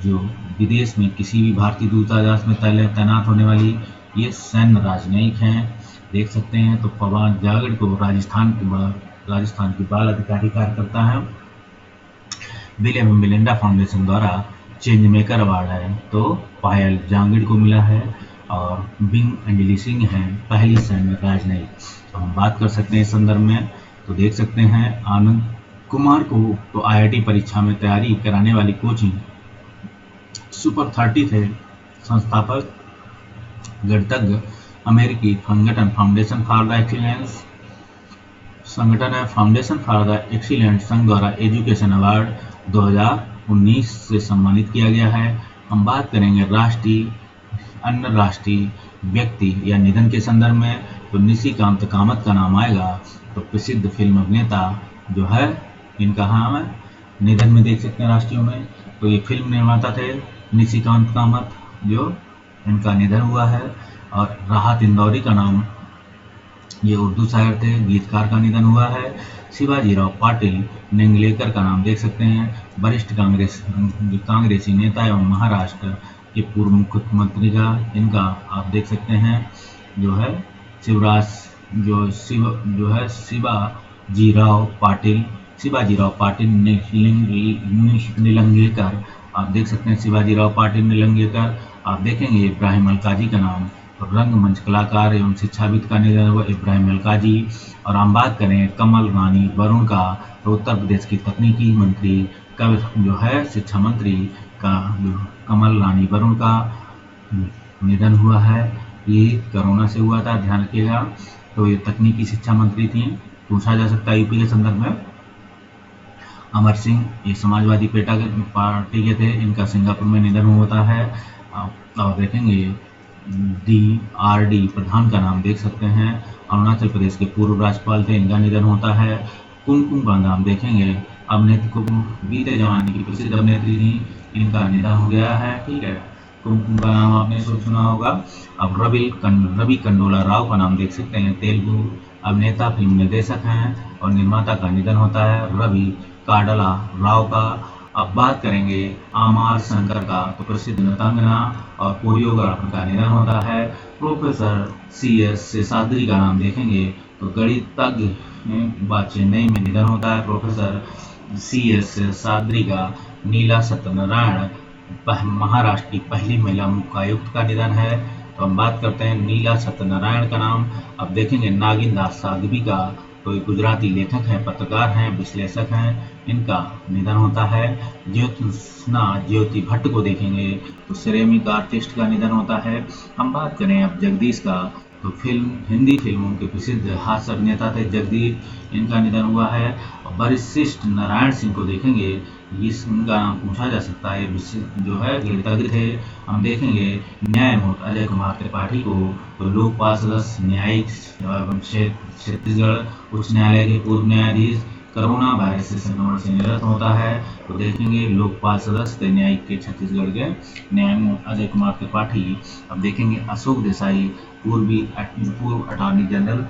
जो विदेश में किसी भी भारतीय दूतावास में तैनात होने वाली ये सैन्य राजनयिक हैं, देख सकते हैं। तो पवन जागड़ को राजस्थान की बाल अधिकारी कार्यकर्ता है। बिल एवं मेलिंडा फाउंडेशन द्वारा चेंज मेकर अवार्ड है, तो पायल जांगिड़ को मिला है। और विंग अंजलि सिंह हैं पहली सैन्य राजनयिक। तो हम बात कर सकते हैं इस संदर्भ में, तो देख सकते हैं आनंद कुमार को तो IIT परीक्षा में तैयारी कराने वाली कोचिंग सुपर 30 थे संस्थापक गणितज्ञ अमेरिकी संगठन फाउंडेशन फॉर द एक्सीलेंस संगठन है फाउंडेशन फॉर द एक्सीलेंट संघ द्वारा एजुकेशन अवार्ड 2019 से सम्मानित किया गया है। हम बात करेंगे अन्य राष्ट्रीय व्यक्ति या निधन के संदर्भ में, तो निशिकांत कामत का नाम आएगा। तो प्रसिद्ध फिल्म अभिनेता जो है इनका नाम है निधन में देख सकते हैं राष्ट्रीय में, तो ये फिल्म निर्माता थे निशिकांत कामत जो इनका निधन हुआ है। और राहत इंदौरी का नाम ये उर्दू शायर थे, गीतकार का निधन हुआ है। शिवाजीराव पाटिल निंगलेकर का नाम देख सकते हैं, वरिष्ठ कांग्रेसी नेता एवं महाराष्ट्र के पूर्व मुख्यमंत्री का इनका आप देख सकते हैं जो है शिवाजीराव पाटिल निलंगेकर आप देख सकते हैं। शिवाजीराव पाटिल निलंगेकर आप देखेंगे। इब्राहिम अलकाजी का नाम, रंगमंच कलाकार एवं शिक्षाविद का निधन हुआ इब्राहिम अलकाजी। और हम बात करें कमल रानी वरुण का, तो उत्तर प्रदेश की तकनीकी मंत्री का जो है शिक्षा मंत्री का जो कमल रानी वरुण का निधन हुआ है, ये कोरोना से हुआ था, ध्यान रखिएगा। तो ये तकनीकी शिक्षा मंत्री थी, पूछा जा सकता है यूपी के संदर्भ में। अमर सिंह ये समाजवादी पार्टी के थे, इनका सिंगापुर में निधन होता है। और देखेंगे DRD प्रधान का नाम देख सकते हैं, अरुणाचल प्रदेश के पूर्व राज्यपाल थे, इनका निधन होता है। कुमकुम का नाम देखेंगे, अभिनेत्री को बीते जमाने की प्रसिद्ध अभिनेत्री थी, इनका निधन हो गया है, ठीक है। कुमकुम का नाम आपने सुना होगा। अब रवि कंडोला राव का नाम देख सकते हैं, तेलुगु अभिनेता फिल्म निर्देशक हैं और निर्माता का निधन होता है रवि काडला राव का। अब बात करेंगे आमार शंकर का, तो प्रसिद्ध नृत्यांगना और कोरियोग्राफर का निधन होता है। प्रोफेसर CS शेषाद्री का नाम देखेंगे, तो गणितज्ञ चेन्नई में निधन होता है प्रोफेसर CS शेषाद्री का। नीला सत्यनारायण महाराष्ट्र की पहली महिला मुख्य आयुक्त का निधन है। तो हम बात करते हैं नीला सत्यनारायण का नाम। अब देखेंगे नागिन दास साध्वी का, तो ये गुजराती लेखक हैं, पत्रकार हैं, विश्लेषक हैं, इनका निधन होता है। ज्योति भट्ट को देखेंगे, तो सिरेमिक आर्टिस्ट का निधन होता है। हम बात करें अब जगदीश का, तो हिंदी फिल्मों के प्रसिद्ध हास्य अभिनेता थे जगदीश, इनका निधन हुआ है। और वरिष्ठ नारायण सिंह को देखेंगे, इनका नाम पूछा जा सकता है, जो है गणितज्ञ थे। हम देखेंगे न्यायमूर्ति अजय कुमार त्रिपाठी को, तो लोकपाल सदस्य न्यायिक एवं छत्तीसगढ़ उच्च न्यायालय के पूर्व न्यायाधीश, कोरोना वायरस से संक्रमण से निरस्त होता है। तो देखेंगे लोकपाल सदस्य न्यायिक के छत्तीसगढ़ के न्यायमूर्ति अजय कुमार त्रिपाठी। अब देखेंगे अशोक देसाई पूर्व अटॉर्नी जनरल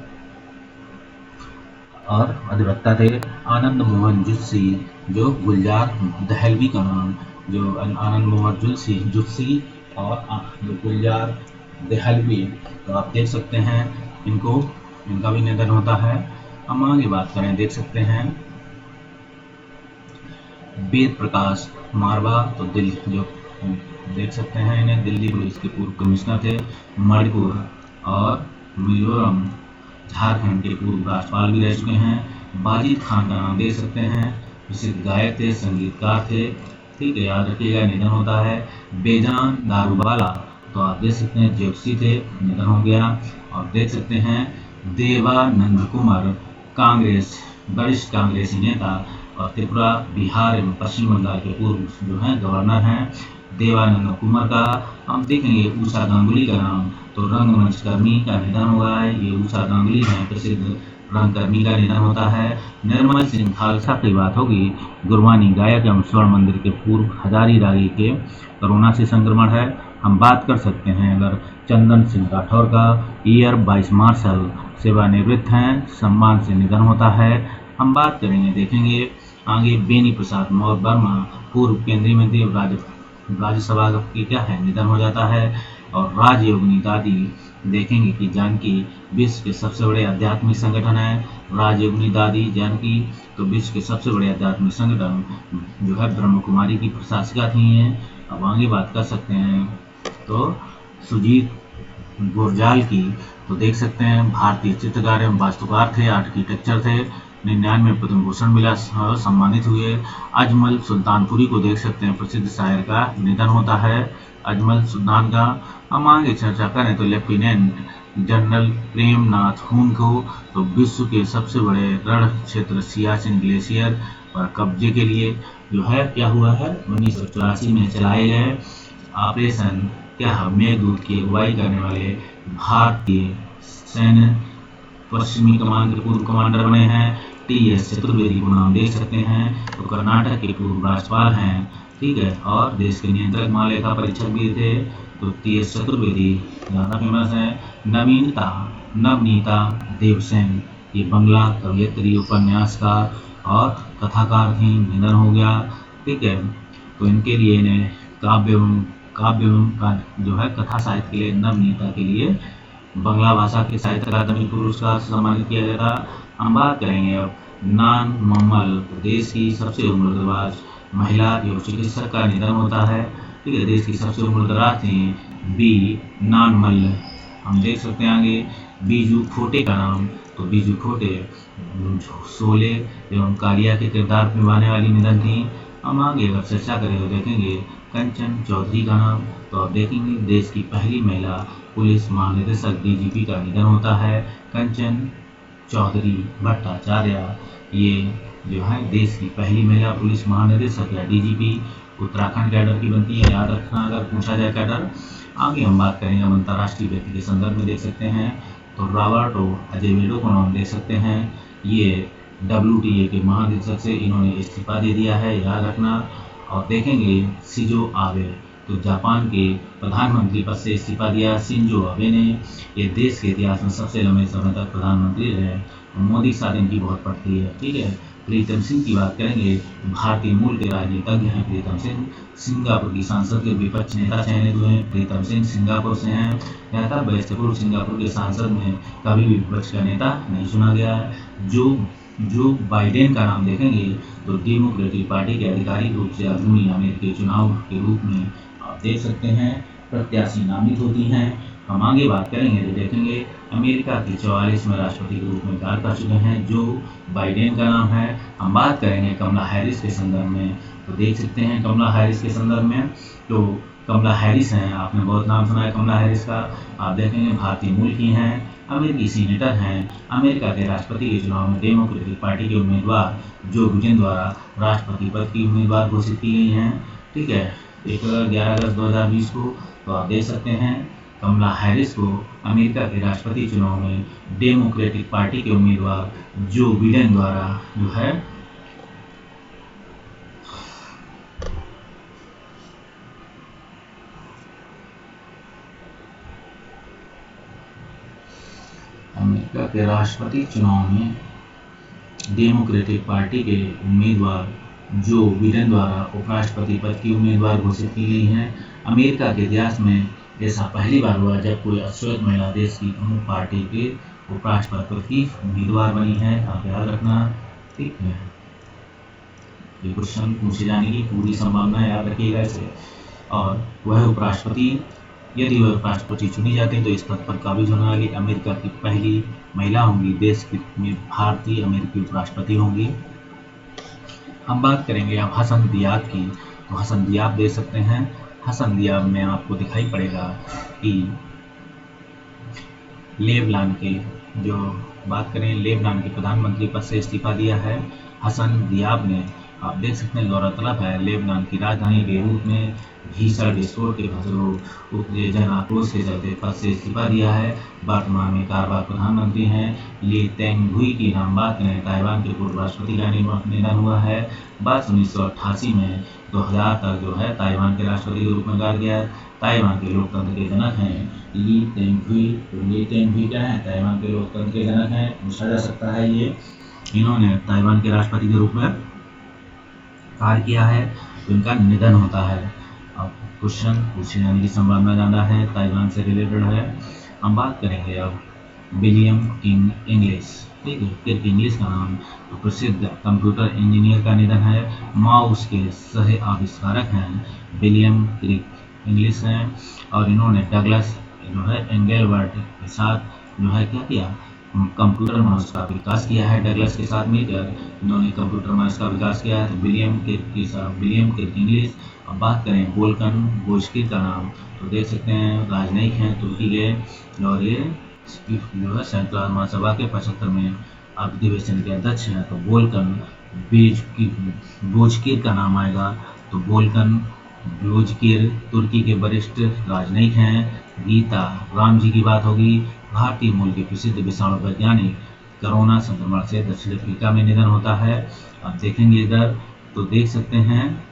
और अधिवक्ता थे। आनंद मोहन जुत्सी जो गुलजार दहलवी का नाम, जो आनंद मोहन जुत्सी और गुलजार दहलवी, तो आप देख सकते हैं इनका भी निधन होता है। हम आगे बात करें, देख सकते हैं वेद प्रकाश मारवा, तो जो देख सकते हैं इन्हें दिल्ली पुलिस के पूर्व कमिश्नर थे। मणिपुर और मिजोरम झारखंड के पूर्व राज्यपाल भी रह चुके हैं। बाजिद खान का नाम देख सकते हैं, प्रसिद्ध गायक थे, संगीतकार थे, ठीक है, याद रखिएगा, निधन होता है। बेजान दारूवाला, तो आप देख सकते हैं जोशी थे, निधन हो गया। और देख सकते हैं देवानंद कुमार वरिष्ठ कांग्रेसी नेता और त्रिपुरा, बिहार एवं पश्चिम बंगाल के पूर्व जो हैं गवर्नर हैं। देवानंद कुमार का हम देखेंगे। उषा गांगुली का नाम, तो रंगमंच कर्मी का निधन हुआ है। ये उषा गांगुली हैं, प्रसिद्ध रंगकर्मी का निधन होता है। निर्मल सिंह खालसा की बात होगी, गुरबानी गायक एवं स्वर्ण मंदिर के पूर्व हजारी रागी के कोरोना से संक्रमण है। हम बात कर सकते हैं अगर चंदन सिंह राठौर का, एयर वाइस मार्शल, सेवानिवृत्त हैं, सम्मान से निधन होता है। हम बात करेंगे, देखेंगे आगे बेनी प्रसाद मौर्य वर्मा, पूर्व केंद्रीय मंत्री राज्यसभा की क्या है, निधन हो जाता है। और राजयोगिनी दादी देखेंगे कि जानकी विश्व के सबसे बड़े आध्यात्मिक संगठन है। राजयोगिनी दादी जानकी तो विश्व के सबसे बड़े आध्यात्मिक संगठन जो है ब्रह्म कुमारी की प्रशासिका थी हैं। अब आगे बात कर सकते हैं तो सुजीत गुरजाल की, तो देख सकते हैं भारतीय चित्रकार एवं वास्तुकार थे, आर्किटेक्चर थे, 99 पद्म भूषण मिला, सम्मानित हुए। अजमल सुल्तानपुरी को देख सकते हैं, प्रसिद्ध शायर का निधन होता है अजमल सुल्तान का। हम आगे चर्चा करें तो लेफ्टिनेंट जनरल प्रेमनाथ हून को, तो विश्व के सबसे बड़े रण क्षेत्र सियाचिन ग्लेशियर पर कब्जे के लिए जो है क्या हुआ है, 1984 में चलाए गए ऑपरेशन क्या मेघदूत की अगुवाई करने वाले भारतीय सैन्य पश्चिमी कमान के पूर्व कमांडर बने हैं। टी.एस. चतुर्वेदी को नाम देख सकते हैं, तो कर्नाटक के पूर्व राज्यपाल हैं, ठीक है, और देश के नियंत्रक महालेखा परीक्षक भी थे। तो टी.एस. चतुर्वेदी ज़्यादा फेमस है। नवनीता देवसेन, ये बंगला कवयित्री, उपन्यासकार और कथाकार थी, निधन हो गया, ठीक है। तो इनके लिए इन्हें काव्य का जो है कथा साहित्य के लिए नवनीता के लिए बंगला भाषा के साहित्य अकादमी पुरस्कार से सम्मानित किया गया था। हम बात करेंगे अब नान मम्मल, देश की सबसे उम्रदराज महिला योग चिकित्सक का निधन होता है, ठीक है। देश की सबसे उम्रदराज थी बी नानमल। हम देख सकते हैं आगे बीजू खोटे का नाम, तो बीजू खोटे शोले एवं कालिया के किरदार निभाने वाली निधन थी। हम आगे अगर चर्चा करें तो देखेंगे कंचन चौधरी का नाम, तो आप देखेंगे देश की पहली महिला पुलिस महानिदेशक डीजीपी का निधन होता है। कंचन चौधरी भट्टाचार्य, ये जो है देश की पहली महिला पुलिस महानिदेशक या डीजीपी, उत्तराखंड कैडर की बनती है, याद रखना अगर पूछा जाए कैडर। आगे हम बात करेंगे हम अंतर्राष्ट्रीय व्यक्ति के संदर्भ में देख सकते हैं, तो रॉबर्टो अजेवेडो को नाम दे सकते हैं। ये WTA के महानिदेशक से इन्होंने इस्तीफा दे दिया है, याद रखना। और देखेंगे शिंजो आबे, तो जापान के प्रधानमंत्री पद से इस्तीफा दिया शिंजो आबे ने। ये देश के इतिहास में सबसे लंबे समय तक प्रधानमंत्री रहे। मोदी साथ इनकी बहुत पड़ती है, ठीक है। प्रीतम सिंह की बात करेंगे, भारतीय मूल के राजनीतिज्ञ हैं प्रीतम सिंह, सिंगापुर की सांसद के विपक्ष नेता चयनित हुए हैं। प्रीतम सिंह सिंगापुर से हैं, कहता वैसे पूर्व सिंगापुर के सांसद में कभी भी विपक्ष का नेता नहीं चुना गया है। जो बाइडेन का नाम देखेंगे तो डेमोक्रेटिक पार्टी के आधिकारिक रूप से आगामी अमेरिकी चुनाव के रूप में आप देख सकते हैं प्रत्याशी नामित होती हैं। हम आगे बात करेंगे तो देखेंगे अमेरिका के 44वें राष्ट्रपति के रूप में कार्य कर चुके हैं जो बाइडेन का नाम है। हम बात करेंगे कमला हैरिस के संदर्भ में, तो देख सकते हैं कमला हैरिस के संदर्भ में, तो कमला हैरिस हैं, आपने बहुत नाम सुना है कमला हैरिस का। आप देखेंगे भारतीय मूल की हैं, अमेरिकी सीनेटर हैं, अमेरिका के राष्ट्रपति के चुनाव में डेमोक्रेटिक पार्टी के उम्मीदवार जो बिडेन द्वारा राष्ट्रपति पद की उम्मीदवार घोषित की गई हैं, ठीक है। 11 अगस्त 2020 को, तो आप देख सकते हैं कमला हैरिस को अमेरिका के राष्ट्रपति चुनाव में डेमोक्रेटिक पार्टी के उम्मीदवार जो बिडेन द्वारा जो है अमेरिका के राष्ट्रपति चुनाव में डेमोक्रेटिक पार्टी के उम्मीदवार जो बिडेन द्वारा उपराष्ट्रपति पद की उम्मीदवार घोषित की गई हैं। अमेरिका के इतिहास में ऐसा पहली बार हुआ जब कोई अश्वेत महिला देश की प्रमुख पार्टी के उपराष्ट्रपति पद की उम्मीदवार बनी है, आप याद रखना, ठीक है। ये क्वेश्चन पूछे जाने की पूरी संभावना याद रखिएगा इसे। और वह उपराष्ट्रपति, यदि वह उपराष्ट्रपति चुनी जाती है तो इस पद पर काबिज होने वाली अमेरिका की पहली महिला होंगी, देश की भारतीय अमेरिकी उपराष्ट्रपति होंगी। हम बात करेंगे अब हसन दियाब की, तो हसन दियाब देख सकते हैं। हसन दियाब में आपको दिखाई पड़ेगा कि लेबनान के, जो बात करें लेबनान के प्रधानमंत्री पद से इस्तीफा दिया है हसन दियाब ने। आप देख सकते हैं गौरतलब है लेबनान की राजधानी बेरूत में भीषण विस्फोट के फलस्वरूप उपजे जन आक्रोश के चलते पद से इस्तीफा दिया है। वर्तमान में कार्यवाहक प्रधानमंत्री हैं ली तेंगहुई की नाम बात करें ताइवान के पूर्व राष्ट्रपति का निधन हुआ है। वर्ष 1988 में 2000 तक जो है ताइवान के राष्ट्रपति के रूप में कार्य किया। ताइवान के लोकतंत्र के जनक हैं ली तेंगहुई। तो ली तेंगहुई क्या है, ताइवान के लोकतंत्र के जनक हैं, पूछा जा सकता है। ये इन्होंने ताइवान के राष्ट्रपति के रूप में कार्य किया है, तो इनका निधन होता है। अब क्वेश्चन पूछे जाने की संभावना ज़्यादा है, ताइवान से रिलेटेड है। हम बात करेंगे अब विलियम किंग इंग्लिश। ठीक है, किर्क इंग्लिश का नाम तो प्रसिद्ध कंप्यूटर इंजीनियर का निधन है। माउस के सह आविष्कारक हैं विलियम किर्क इंग्लिश हैं, और इन्होंने डगलस जो है एंगलबर्ट के साथ जो है क्या किया, कंप्यूटर माउस का विकास किया है। डगलस के साथ मिलकर इन्होंने कंप्यूटर माउस का विकास किया है। तो विलियम किर्क इंग्लिश। अब बात करें वोल्कन बोजकिर का नाम, तो देख सकते हैं राजनयिक हैं तुर्की के, और ये जो है संयुक्त राष्ट्र महासभा के 75वें अधिवेशन के अध्यक्ष हैं। तो वोल्कन बोजकिर का नाम आएगा। तो वोल्कन बोजकिर तुर्की के वरिष्ठ राजनयिक हैं। गीता राम जी की बात होगी। भारतीय मूल के प्रसिद्ध विषाणु वैज्ञानिक, कोरोना संक्रमण से दक्षिण अफ्रीका में निधन होता है। अब देखेंगे इधर तो देख सकते हैं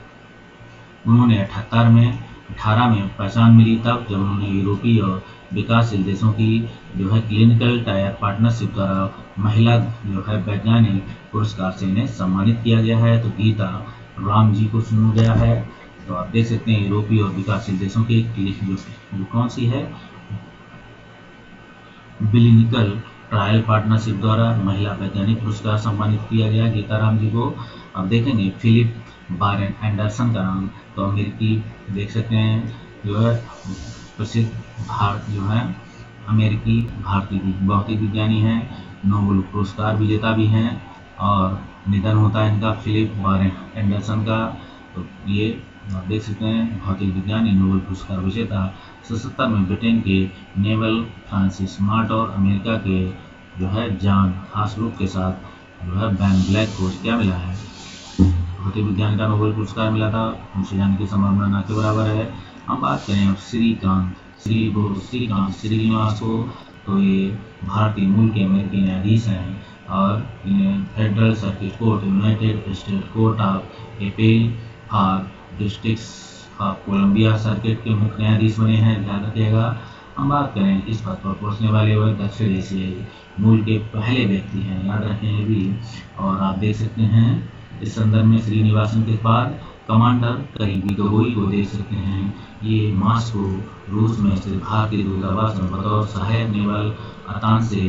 उन्होंने 18 में पहचान मिली तब जब उन्होंने यूरोपीय और विकासशील देशों की जो है क्लिनिकल टायर पार्टनरशिप द्वारा महिला जो है वैज्ञानिक पुरस्कार से इन्हें सम्मानित किया गया है। तो गीता राम जी को चुना गया है। तो आप देख सकते हैं यूरोपीय और विकासशील देशों की जो कौन सी है, क्लिनिकल ट्रायल पार्टनरशिप द्वारा महिला वैज्ञानिक पुरस्कार सम्मानित किया गया गीताराम जी को। अब देखेंगे फिलिप बारेन एंडरसन का नाम, तो अमेरिकी देख सकते हैं जो है प्रसिद्ध जो है अमेरिकी भारतीय भौतिक विज्ञानी हैं, नोबेल पुरस्कार विजेता भी हैं, और निधन होता है इनका फिलिप बारेन एंडरसन का। तो ये आप देख सकते हैं भौतिक विज्ञानी नोबेल पुरस्कार विजेता। 77 में ब्रिटेन के नेवल फ्रांसिस मार्ट और अमेरिका के जो है जॉन हासब्रुक के साथ जो है बैन ब्लैक को क्या मिला है, भौतिक विज्ञान का नोबेल पुरस्कार मिला था। उनसे जाने की संभावना ना के बराबर है। हम बात करें अब श्रीकांत श्रीनिवास को, तो ये भारतीय मूल के अमेरिकी न्यायाधीश हैं, और federal circuit court United State court of appeal for districts of Columbia circuit के मुख्य न्यायाधीश बने हैं, ध्यान रखिएगा। हम बात करें इस पद पर पहुंचने वाले वह दक्षिण एशियाई मूल के पहले व्यक्ति हैं, याद रखें ये भी। और आप देख सकते हैं इस संदर्भ में श्रीनिवासन के बाद कमांडर करीबी गोगोई को देख सकते हैं। ये मॉस्को रूस में स्थित भारतीय दूतावास में बतौर सहायक नेवल अतांशे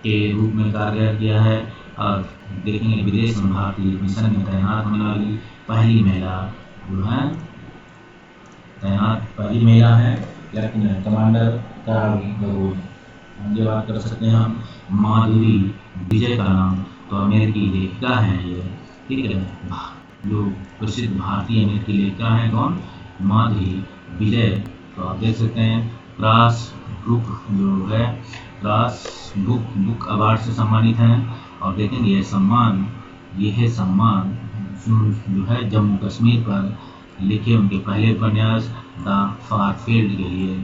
के रूप में कार्य किया है। और देखेंगे विदेश में भारतीय मिशन में तैनात होने वाली पहली महिला जो है लेफ्टिनेंट कमांडर करीबी गोगोई। आगे बात कर सकते हैं हम माधुरी विजय का नाम, तो अमेरिकी लेखिका हैं ये, ठीक है, जो प्रसिद्ध भारतीय अमेरिकी लेखिका हैं कौन, माधुरी विजय। तो आप देख सकते हैं क्रास बुक अवार्ड से सम्मानित हैं। और देखेंगे ये सम्मान जो है जम्मू कश्मीर पर लिखे उनके पहले उपन्यास द फारफील्ड के लिए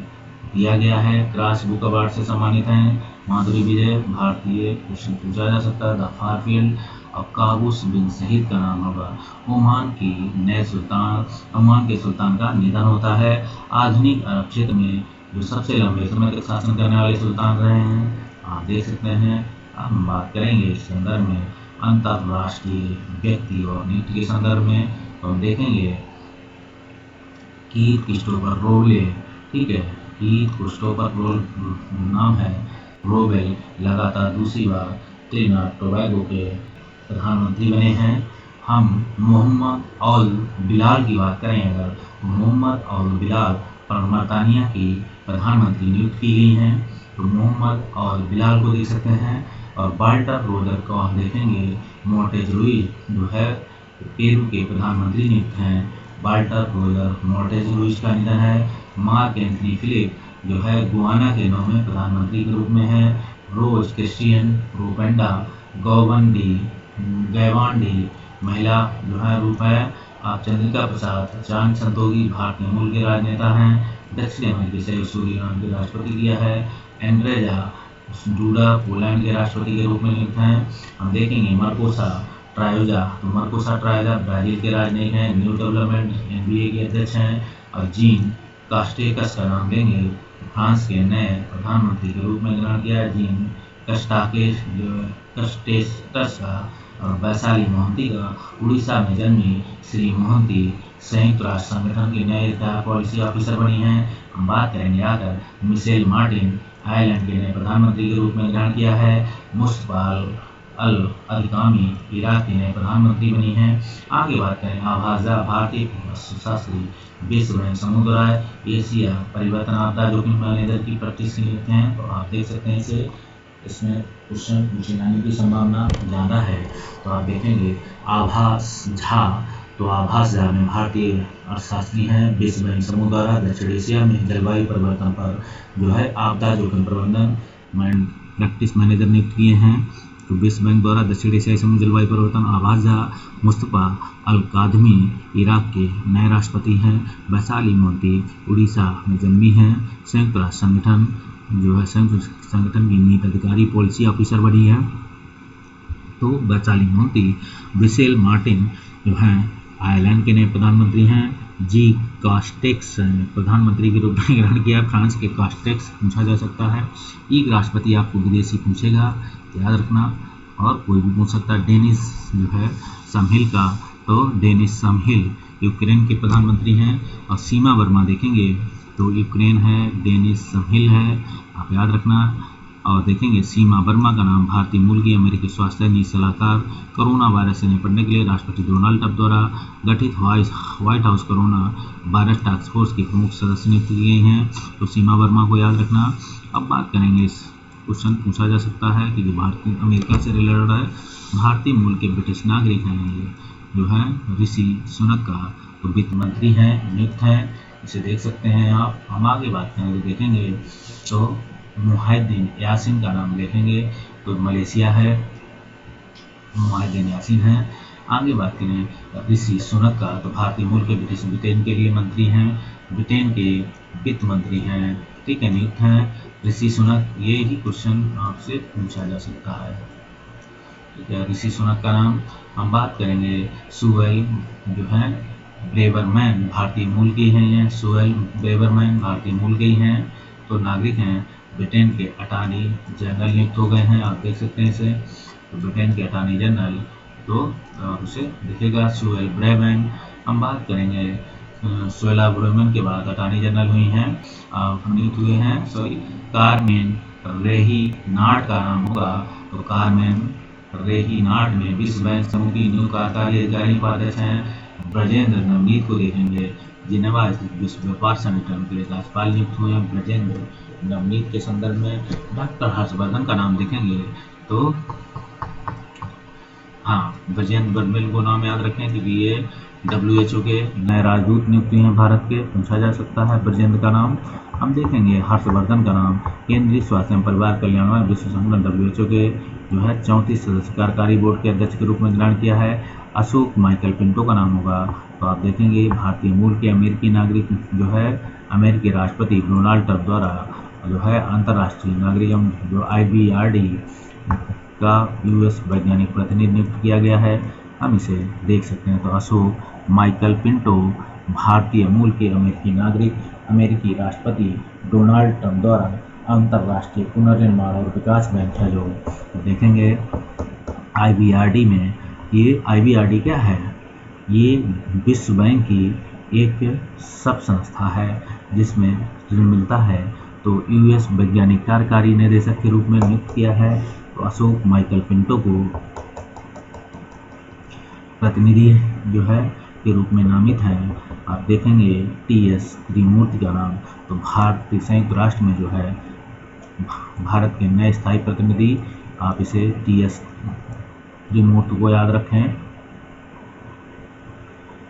दिया गया है। क्रास बुक अवार्ड से सम्मानित हैं माधुरी विजय। भारतीय क्वेश्चन पूछा जा सकता है द फारफील्ड। अब काबूस बिन सईद का नाम होगा। ओमान के सुल्तान का निधन होता है। आधुनिक अरब क्षेत्र में जो सबसे लंबे समय तक शासन करने वाले सुल्तान रहे हैं, आप देख सकते हैं। अब हम बात करेंगे इस संदर्भ में अंतरराष्ट्रीय व्यक्ति और नीति के संदर्भ में, तो हम देखेंगे कीथ क्रिस्टोफर रोवेल, ठीक है, कीथ क्रिस्टोफर रोवेल नाम है। रोवेल लगातार दूसरी बार त्रिनिदाद टोबैगो के प्रधानमंत्री बने हैं। हम मोहम्मद अल बिलाल की बात करें, अगर मोहम्मद अल बिलाल पर बरतानिया की प्रधानमंत्री नियुक्त की गई हैं, तो मोहम्मद अल बिलाल को देख सकते हैं। और वाल्टर रोजर को आप देखेंगे, मोर्टेज लुइस जो है पेरू के प्रधानमंत्री नियुक्त हैं। वाल्टर रोजर मोर्टेज लुइस का निधन है। मार्क एंथनी फिलिप जो है गुआना के 9वें प्रधानमंत्री के रूप में है। रोज क्रिस्टियन रोपेंडा गैवान डी महिला जो है रूप है चंद्रिका प्रसाद चांद संतोखी भारतीय मूल के राजनेता हैं। दक्षिण अमेरिकी से सूरीनाम के राष्ट्रपति किया है। एंड्रेजा डूडा पोलैंड के राष्ट्रपति के रूप में नियुक्त हैं। हम देखेंगे मार्कोसा ट्रायोजा, तो मार्कोसा ट्रायोजा ब्राजील के राजनयिक हैं, न्यू डेवलपमेंट एनबीए के अध्यक्ष हैं। और जीन कास्टेक्स का नाम लेंगे, फ्रांस के नए प्रधानमंत्री के रूप में ग्रहण किया है। जीन कस्टेक्स का और वैशाली मोहंती का उड़ीसा में जन्मी श्री मोहंती संयुक्त राष्ट्र संगठन के नए पॉलिसी ऑफिसर बनी हैं। हम बात करेंगे आकर मिशेल मार्टिन आयरलैंड के नए प्रधानमंत्री के रूप में ग्रहण किया है। मुस्तफा अल अल-कामी इराक के नए प्रधानमंत्री बनी हैं। आगे बात करें आभाजा भारतीय शास्त्री विश्व बैंक समुदाय एशिया परिवर्तन आपदा जोखिम मैनेजर की प्रैक्टिस नियुक्त हैं। तो आप देख सकते हैं इसे, इसमें क्वेश्चन पूछे जाने की संभावना ज़्यादा है। तो आप देखेंगे आभास झा, तो आभास झा में भारतीय अर्थशास्त्री हैं, विश्व बैंक समूह द्वारा दक्षिण एशिया में जलवायु परिवर्तन पर जो है आपदा जोखिम प्रबंधन प्रैक्टिस मैनेजर नियुक्त किए हैं। तो विश्व बैंक द्वारा दक्षिण एशियाई समूह जलवायु परिवर्तन। आभास झा मुस्तफा अल कादमी इराक के नए राष्ट्रपति हैं। वैशाली मोहंती उड़ीसा में जन्मी हैं। संयुक्त राष्ट्र संगठन जो है संयुक्त संगठन की नीति अधिकारी पॉलिसी ऑफिसर बनी है। तो वैशाली मोहंती मिशेल मार्टिन जो है आयरलैंड के नए प्रधानमंत्री हैं। जी कास्टेक्स ने प्रधानमंत्री के रूप में ग्रहण किया। फ्रांस के कास्टेक्स पूछा जा सकता है। एक राष्ट्रपति आपको विदेशी पूछेगा, याद रखना, और कोई भी पूछ सकता है। डेनिस जो है समहिल का, तो डेनिस समहिल यूक्रेन के प्रधानमंत्री हैं। और सीमा वर्मा देखेंगे तो यूक्रेन है, डेनिस समहिल है, आप याद रखना। और देखेंगे सीमा वर्मा का नाम भारतीय मूल की अमेरिकी स्वास्थ्य नीति सलाहकार। कोरोना वायरस से निपटने के लिए राष्ट्रपति डोनाल्ड ट्रंप द्वारा गठित white house corona virus task force की प्रमुख सदस्य नियुक्त की गई हैं। तो सीमा वर्मा को याद रखना। अब बात करेंगे, क्वेश्चन पूछा जा सकता है कि जो भारतीय अमेरिका से रिलेटेड है, भारतीय मूल के ब्रिटिश नागरिक हैं, ये जो है ऋषि सुनक का तो वित्त मंत्री हैं, नियुक्त हैं, इसे देख सकते हैं आप। हम आगे बात करेंगे, देखेंगे तो मुहिद्दीन यासीन का नाम देखेंगे तो मलेशिया है, मुहिद्दीन यासीन हैं। आगे बात करें ऋषि सुनक का, तो भारतीय मूल के ब्रिटेन के लिए मंत्री हैं, ब्रिटेन के वित्त मंत्री हैं, ठीक है, नियुक्त हैं ऋषि सुनक। ये ही क्वेश्चन आपसे पूछा जा सकता है, ठीक है, ऋषि सुनक का नाम। हम बात करेंगे सुएल जो है ब्रेवरमैन, भारतीय मूल के हैं ये, सुएल ब्रेवरमैन भारतीय मूल के ही हैं, तो नागरिक हैं, ब्रिटेन के अटॉर्नी जनरल नियुक्त हो गए हैं, आप देख सकते हैं इसे। तो ब्रिटेन के अटॉर्नी जनरल, तो उसे दिखेगा सुएल ब्रेवरमैन। हम बात करेंगे सुएला ब्रेवरमैन के बाद अटॉर्नी जनरल हुई हैं, नियुक्त हुए हैं, सॉरी, कारमेन रेही नाट का नाम होगा। तो कारमेन रेही नाट में विश्व बैंक समूह की नियुक्त कार्यकारी अधिकारी उपाध्यक्ष हैं। ब्रजेंद्र नवनीत को देखेंगे, जिनेवा स्थित विश्व व्यापार संगठन के राज्यपाल नियुक्त हुए हैं। ब्रजेंद्र नवनीत के संदर्भ में डॉक्टर हर्षवर्धन का नाम देखेंगे तो हाँ, ब्रजेंद्र बर्मेल को नाम याद रखें क्योंकि ये WHO के नए राजदूत नियुक्त हुए हैं भारत के, पूछा जा सकता है ब्रजेंद्र का नाम। हम देखेंगे हर्षवर्धन का नाम केंद्रीय स्वास्थ्य एवं परिवार कल्याण विश्व संगठन WHO के जो है 34 सदस्य कार्यकारी बोर्ड के अध्यक्ष के रूप में ग्रहण किया है। अशोक माइकल पिंटो का नाम होगा, तो आप देखेंगे भारतीय मूल के अमेरिकी नागरिक जो है अमेरिकी राष्ट्रपति डोनाल्ड ट्रंप द्वारा जो है अंतर्राष्ट्रीय नागरिकम जो IBRD का US वैज्ञानिक प्रतिनिधि नियुक्त किया गया है, हम इसे देख सकते हैं। तो अशोक माइकल पिंटो भारतीय मूल के अमेरिकी नागरिक अमेरिकी राष्ट्रपति डोनाल्ड ट्रंप द्वारा अंतर्राष्ट्रीय पुनर्निर्माण और विकास बैंक है जो देखेंगे IBRD में। ये IBRD क्या है? ये विश्व बैंक की एक सब संस्था है जिसमें ऋण मिलता है, तो US वैज्ञानिक कार्यकारी निदेशक के रूप में नियुक्त किया है। तो अशोक माइकल पिंटो को प्रतिनिधि जो है के रूप में नामित हैं। आप देखेंगे TS त्रिमूर्ति का नाम, तो भारतीय संयुक्त राष्ट्र में जो है भारत के नए स्थायी प्रतिनिधि, आप इसे TS त्रिमूर्ति को याद रखें।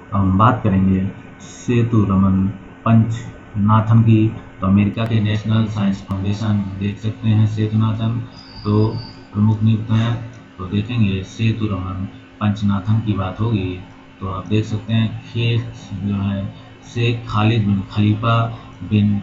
अब हम बात करेंगे सेतुरमन पंचनाथन की, तो अमेरिका के नेशनल साइंस फाउंडेशन देख सकते हैं सेतुनाथन तो प्रमुख नियुक्त हैं। तो देखेंगे सेतुरमन पंचनाथन की बात होगी तो आप देख सकते हैं जो है शेख खालिद बिन खलीफा बिन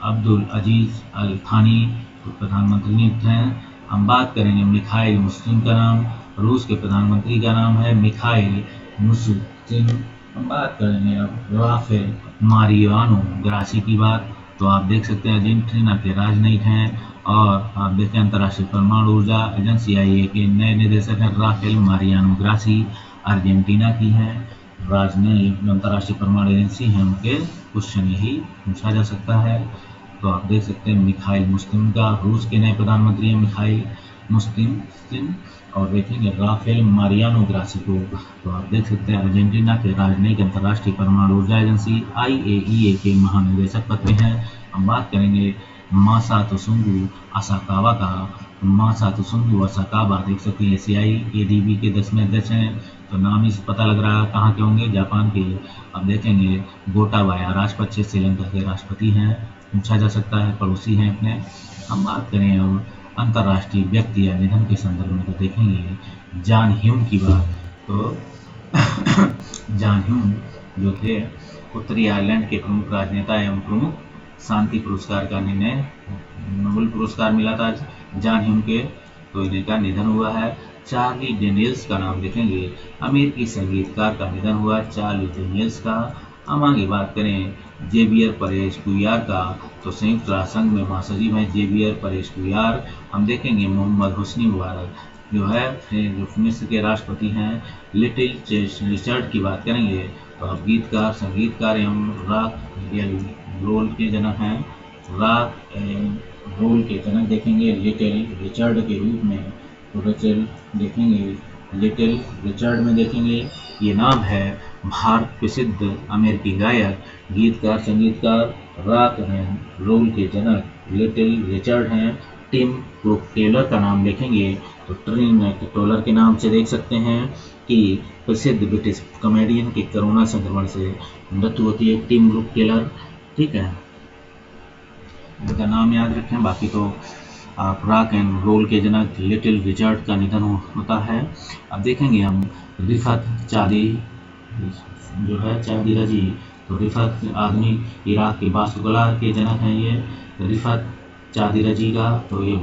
अब्दुल अजीज अल थानी प्रधानमंत्री नियुक्त हैं। हम बात करेंगे मिखाइल मुस्लिम का नाम, रूस के प्रधानमंत्री का नाम है मिखाइल मुस्लिम। हम बात करेंगे अब राफेल मारियानो ग्रासी की बात, तो आप देख सकते हैं अर्जेंटीना के राजनयिक हैं। और आप देखें अंतर्राष्ट्रीय परमाणु ऊर्जा एजेंसी आईएईए के नए निदेशक हैं राफेल मारियानो ग्रासी, अर्जेंटीना की हैं। राजनयिक अंतर्राष्ट्रीय परमाणु एजेंसी हैं, उनके क्वेश्चन यही पूछा जा सकता है। तो आप देख सकते हैं मिखाइल मुस्लिम का, रूस के नए प्रधानमंत्री हैं मिखाइल मुस्लिम। और देखेंगे राफेल मारियानो ग्रासी को, तो आप देख सकते हैं अर्जेंटीना के राजनयिक अंतर्राष्ट्रीय परमाणु ऊर्जा एजेंसी आईएईए के महानिदेशक पद पे हैं। हम बात करेंगे मासातोशुंगू असाकावा का, मासातोशुंगू असाकावा देख सकते हैं एशियाई एडीबी के 10वें अध्यक्ष हैं। तो नाम ही से पता लग रहा है कहाँ के होंगे, जापान के। अब देखेंगे गोटाबाया राजपक्षे श्रीलंका के राष्ट्रपति हैं, पूछा जा सकता है, पड़ोसी हैं अपने। हम बात करें और अंतर्राष्ट्रीय व्यक्ति या निधन के संदर्भ में तो देखेंगे जॉन ह्यूम की बात। तो जॉन ह्यूम जो थे उत्तरी आयरलैंड के प्रमुख राजनेता एवं प्रमुख, शांति पुरस्कार का निर्णय नोबेल पुरस्कार मिला था जॉन ह्यूम के, तो इन्हीं का निधन हुआ है। चार्ली डेनियल्स का नाम देखेंगे, अमेरिकी संगीतकार का निधन हुआ चार्ली डेनियल्स का। हम आगे बात करें जेवियर परेश कुइयार का, तो संयुक्त राष्ट्र संघ में महासचिव हैं जेवियर परेश कुइयार। हम देखेंगे मोहम्मद हुस्नी मुबारक जो है जो मिस्र के राष्ट्रपति हैं। लिटिल रिचर्ड की बात करेंगे तो आप गीतकार संगीतकार एवं रॉक रोल के जनक हैं, रॉक रोल के जनक देखेंगे लिटिल रिचर्ड के रूप में। तो देखेंगे लिटिल रिचर्ड में देखेंगे ये नाम है भारत प्रसिद्ध अमेरिकी गायक गीतकार संगीतकार रॉक एंड रोल के जनक लिटिल रिचर्ड हैं। टिम ब्रूक टेलर का नाम देखेंगे तो टिम टेलर के नाम से देख सकते हैं कि प्रसिद्ध ब्रिटिश कॉमेडियन के कोरोना संक्रमण से मृत्यु होती है टिम ब्रूक टेलर, ठीक है, इनका नाम याद रखें। बाकी तो आप रॉक एंड रोल के जनक लिटिल रिचर्ड का निधन होता है। अब देखेंगे हम रिफत चादी जो है चादी रजी, तो रिफत आदमी इराक के वास्तुकला के जनक हैं ये रिफत चादी रजी का, तो ये